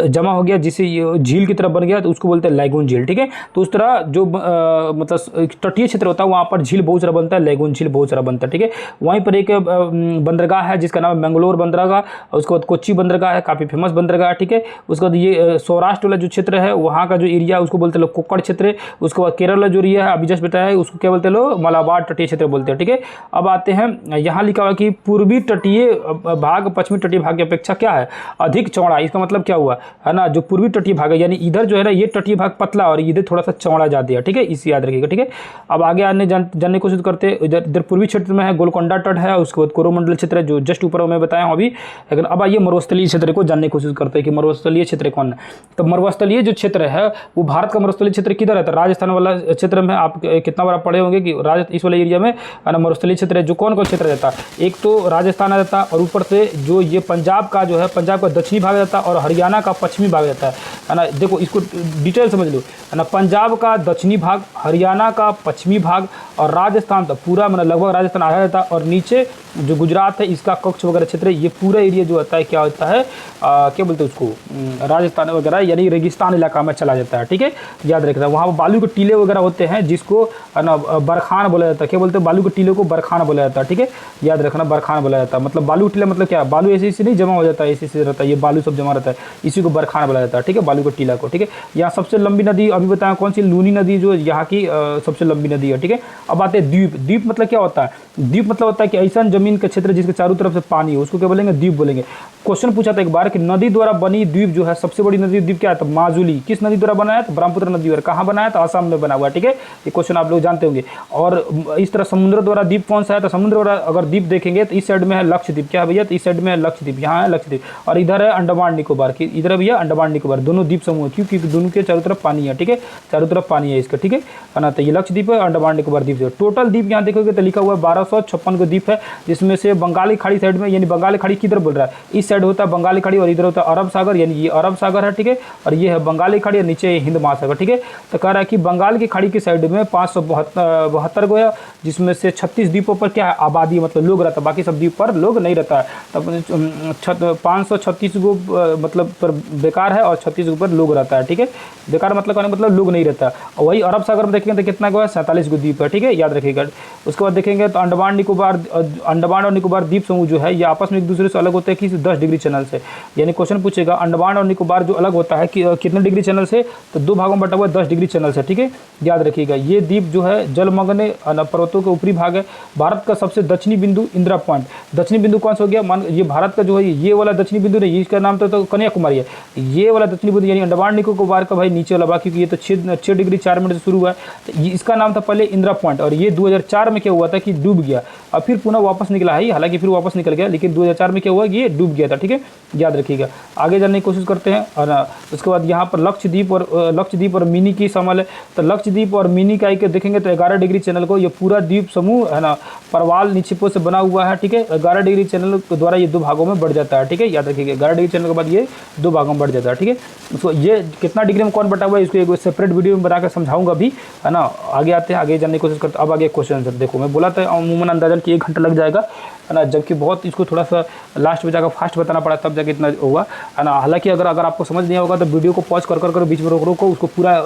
जमा हो गया, जिससे झील की तरफ बन गया, तो उसको बोलते हैं लैगून झील। ठीक है, तो उस तरह जो मतलब तटीय क्षेत्र होता है वहाँ पर झील बहुत सारा बनता है, लैगून झील बहुत सारा बनता है। ठीक है, वहीं पर एक बंदरगाह है जिसका नाम है मैंगलोर बंदरगाह, उसके बाद कोच्चि बंदरगाह है, काफ़ी फेमस बंदरगाह। ठीक है, उसके बाद ये सौराष्ट्र वाला जो क्षेत्र है वहाँ का जो एरिया उसको बोलते हैं लोग कोक्कड़ क्षेत्र। उसके बाद केरल वाला जो एरिया है अभी जस्ट बताया है उसको क्या बोलते हैं लोग? मलाबार तटीय क्षेत्र बोलते हैं। ठीक है, अब आते हैं, यहाँ लिखा हुआ कि पूर्वी तटीय भाग पश्चिमी तटीय भाग की अपेक्षा क्या है? अधिक चौड़ा। इसका मतलब क्या हुआ, है ना, जो पूर्वी तटीय भाग है यानी इधर जो है ना ये तटीय भाग पतला और इधर थोड़ा सा चौड़ा जाती है। ठीक है, इसे याद रखिएगा। ठीक है, अब आगे आने जानने की कोशिश करते हैं। इधर पूर्वी क्षेत्र में है गोलकोंडा तट है, उसके बाद कोरोमंडल क्षेत्र है जो जस्ट ऊपर मैं बताया हूँ अभी। लेकिन अब आइए मरुस्थलीय क्षेत्र को जानने की कोशिश करते हैं कि मरुस्थलीय क्षेत्र कौन है। तो मरुस्थलीय जो क्षेत्र है वो भारत का मरुस्थलीय क्षेत्र किधर है? तो राजस्थान वाला क्षेत्र में। आप कितना बार पढ़े होंगे कि इस वाले एरिया में मरुस्थलीय क्षेत्र है। जो कौन कौन क्षेत्र रहता है? एक तो राजस्थान आ जाता है, और ऊपर से जो ये पंजाब का जो है, पंजाब का दक्षिणी भाग रहता है, और हरियाणा का पश्चिमी भाग रहता है ना। देखो इसको डिटेल समझ लो, है ना, पंजाब का दक्षिणी भाग, हरियाणा का पश्चिमी भाग, और राजस्थान तो पूरा मतलब लगभग राजस्थान आधा रहता है, और नीचे जो गुजरात है इसका कच्छ वगैरह क्षेत्र, ये पूरा एरिया जो होता है क्या होता है, क्या बोलते हैं उसको, राजस्थान वगैरह यानी रेगिस्तान इलाका में चला जाता है। ठीक है, याद रखना। वहाँ बालू के टीले वगैरह होते हैं जिसको ना बरखान बोला जाता है। क्या बोलते हैं, बालू के टीले को बरखान बोला जाता है। ठीक है, याद रखना, बरखान बोला जाता है। मतलब बालू टीला मतलब क्या, बालू ऐसे नहीं जमा हो जाता है, ऐसे रहता है, ये बालू सब जमा रहता है, इसी को बरखान बोला जाता है। ठीक है, बालू के टीला को। ठीक है, यहाँ सबसे लंबी नदी अभी बताया कौन सी, लूनी नदी जो यहाँ की सबसे लंबी नदी है। ठीक है, अब आते हैं द्वीप। द्वीप मतलब क्या होता है, द्वीप मतलब होता है कि ऐसा जमीन का क्षेत्र जिसके चारों तरफ से पानी है, उसको क्या बोलेंगे, द्वीप बोलेंगे। क्वेश्चन पूछा था एक बार कि नदी द्वारा बनी द्वीप जो है, सबसे बड़ी नदी द्वीप क्या है, तो माजुली। किस नदी द्वारा बनाया, तो ब्रह्मपुत्र नदी द्वारा। कहाँ बनाया, तो असम में बना हुआ है। ठीक है, ये क्वेश्चन आप लोग जानते होंगे। और इस तरह समुद्र द्वारा द्वीप कौन सा है, तो समुद्र द्वारा अगर द्वीप देखेंगे तो इस साइड में है लक्षद्वीप। क्या है भैया, तो इस साइड में है लक्षद्वीप, यहाँ है लक्षद्वीप, और इधर है अंडमान निकोबार की, इधर भैया अंडमान निकोबार, दोनों द्वीप समूह, क्योंकि दोनों के चारों तरफ पानी है। ठीक है, चारों तरफ पानी है इसका। ठीक है ना, तो ये लक्षद्वीप है, अंडमान निकोबार द्वीप है। टोटल द्वीप यहाँ देखोगे तो लिखा हुआ है 1256 को द्वीप है, जिसमें से बंगाली खाड़ी साइड में, यानी बंगाली खाड़ी किधर बोल रहा है, इस साइड होता है बंगाली खाड़ी और इधर होता है अरब सागर, यानी ये अरब सागर है। ठीक है, और ये है बंगाली खाड़ी और नीचे हिंद महासागर। ठीक है, तो कह रहा है कि बंगाल की खाड़ी की साइड में 572 गो है, जिसमें से 36 द्वीपों पर क्या है, आबादी मतलब लोग रहता है, बाकी सब द्वीप पर लोग नहीं रहता है। तब 536 गो मतलब पर बेकार है और 36 गो पर लोग रहता है। ठीक है, बेकार मतलब कहने मतलब लोग नहीं रहता। और वही अरब सागर में देखेंगे तो कितना गो है, 47 गो द्वीप है। ठीक है, याद रखिएगा। उसके बाद देखेंगे तो अंडमान और निकोबार द्वीप समूह जो है ये आपस में एक दूसरे से अलग होते हैं कि 10 डिग्री चैनल से। यानी क्वेश्चन पूछेगा अंडमान और निकोबार जो अलग होता है कि कितने डिग्री चैनल से, तो 2 भागों में बटा हुआ है 10 डिग्री चैनल से। ठीक है, याद रखिएगा। ये द्वीप जो है जलमग्न पर्वतों के ऊपरी भाग है। भारत का सबसे दक्षिणी बिंदु इंदिरा पॉइंट। दक्षिणी बिंदु कौन सा हो गया, मान ये भारत का जो है ये वाला दक्षिणी बिंदु नहीं, इसका नाम तो कन्याकुमारी है। ये वाला दक्षिणी बिंदु यानी अंडमान निकोबार का भाई नीचे वाला भाग, क्योंकि ये तो 6 डिग्री 4 मिनट से शुरू हुआ है, तो इसका नाम था पहले इंदिरा पॉइंट। और ये 2004 में क्या हुआ था कि डूब गया, और फिर पुनः वापस निकला है, हालांकि फिर वापस निकल गया, लेकिन 2004 में क्या हुआ, ये डूब गया था। ठीक है, याद रखिएगा। आगे जाने की कोशिश करते हैं। और उसके बाद यहाँ पर लक्षद्वीप और मिनी की शामिल है। तो लक्षद्वीप और मिनी का एक देखेंगे तो 11 डिग्री चैनल को ये पूरा द्वीप समूह है ना, परवाल निक्षेपों से बना हुआ है। ठीक है, 11 डिग्री चैनल के द्वारा ये 2 भागों में बढ़ जाता है। ठीक है, याद रखिएगा। 11 डिग्री चैनल के बाद ये 2 भागों में बढ़ जाता है। ठीक है, उसको ये कितना डिग्री में कौन बटा हुआ है, इसको एक सेपरेट वीडियो में बनाकर समझाऊंगा भी, है ना। आगे आते हैं, आगे जानने की कोशिश करते हैं। अब आगे क्वेश्चन आंसर देखो, मैं बोला था अमूमन अंदाजन कि 1 घंटा लग जाएगा, है ना, जबकि बहुत इसको थोड़ा सा लास्ट में जाकर फास्ट बताना पड़ा, तब जाके इतना होगा, है ना। हालांकि अगर आपको समझ नहीं होगा तो वीडियो को पॉज कर बीच में रोको, उसको पूरा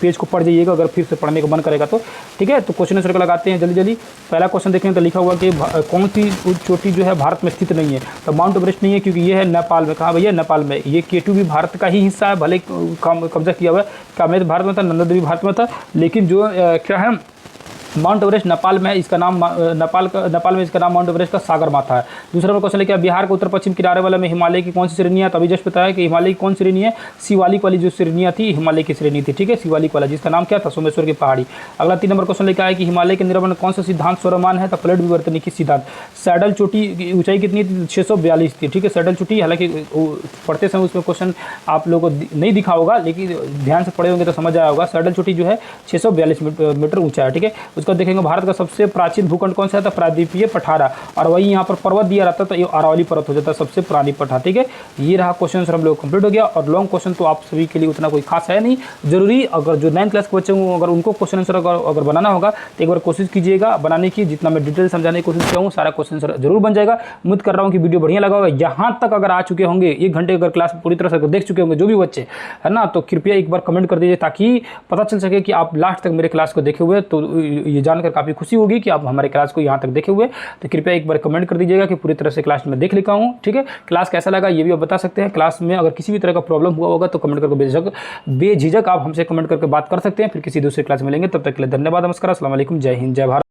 पेज को पढ़ जाइएगा अगर फिर से पढ़ने का मन करेगा तो। ठीक है, तो क्वेश्चन आंसर को लगाते हैं जल्दी। पहला क्वेश्चन देखें तो लिखा हुआ कि कौन सी चोटी जो है भारत में स्थित नहीं है, तो माउंट एवरेस्ट नहीं है, क्योंकि ये है नेपाल में। कहाँ भैया, नेपाल में। ये K2 भी भारत का ही हिस्सा है, भले कब्जा किया हुआ है, कामेत भारत में था, नंदा देवी भारत में था, लेकिन जो क्या है माउंट एवरेस्ट नेपाल में है। इसका नाम नेपाल में इसका नाम माउंट एवरेस्ट का सागर माथा है। दूसरा क्वेश्चन है क्या बिहार के उत्तर पश्चिम किनारे वाले में हिमालय की कौन सी श्रेणी है, तो अभी जस्ट बताया कि हिमालय की कौन श्रेणी है, शिवालिक वाली जो श्रेणियाँ थी हिमालय की श्रेणी थी। ठीक है, शिवालिक वाला, जिसका नाम क्या था, सोमेश्वर की पहाड़ी। अगला 3 नंबर क्वेश्चन लेकर आया कि हिमालय के निर्माण कौन सा सिद्धांत सर्वमान्य है, तो प्लेट विवर्तनिकी सिद्धांत। सैडल चोटी की ऊंचाई कितनी थी, 642 थी। ठीक है, सैडल चोटी, हालांकि पढ़ते समय उसमें क्वेश्चन आप लोगों को नहीं दिखा होगा, लेकिन ध्यान से पढ़े होंगे तो समझ आया होगा। सैडल चोटी जो है 642 मीटर ऊंचा है। ठीक है, उसका देखेंगे भारत का सबसे प्राचीन भूखंड कौन सा है, तो प्रायद्वीपीय पठारा, और वही यहाँ पर पर्वत दिया रहता तो ये अरावली पर्वत हो जाता है सबसे पुरानी पठार। ठीक है, ये रहा क्वेश्चन हम लोग कंप्लीट हो गया। और लॉन्ग क्वेश्चन तो आप सभी के लिए उतना कोई खास है नहीं, जरूरी अगर जो 9th क्लास के बच्चे हों अगर उनको क्वेश्चन आंसर अगर बनाना होगा तो एक बार कोशिश कीजिएगा बनाने की। जितना मैं डिटेल समझाने की कोशिश किया हूँ सारा क्वेश्चन आंसर जरूर बन जाएगा। उम्मीद कर रहा हूँ कि वीडियो बढ़िया लगा होगा। यहाँ तक अगर आ चुके होंगे, 1 घंटे अगर क्लास पूरी तरह से देख चुके होंगे जो भी बच्चे, है ना, तो कृपया एक बार कमेंट कर दीजिए ताकि पता चल सके कि आप लास्ट तक मेरे क्लास को देखे हुए। तो ये जानकर काफ़ी खुशी होगी कि आप हमारे क्लास को यहाँ तक देखे हुए। तो कृपया एक बार कमेंट कर दीजिएगा कि पूरी तरह से क्लास में देख लिखा हूँ। ठीक है, क्लास कैसा लगा ये भी आप बता सकते हैं। क्लास में अगर किसी भी तरह का प्रॉब्लम हुआ होगा तो कमेंट करके बेझिझक आप हमसे कमेंट करके बात कर सकते हैं। फिर किसी दूसरी क्लास में मिलेंगे, तब तक के लिए धन्यवाद, नमस्कार, अस्सलाम वालेकुम, जय हिंद, जय भारत।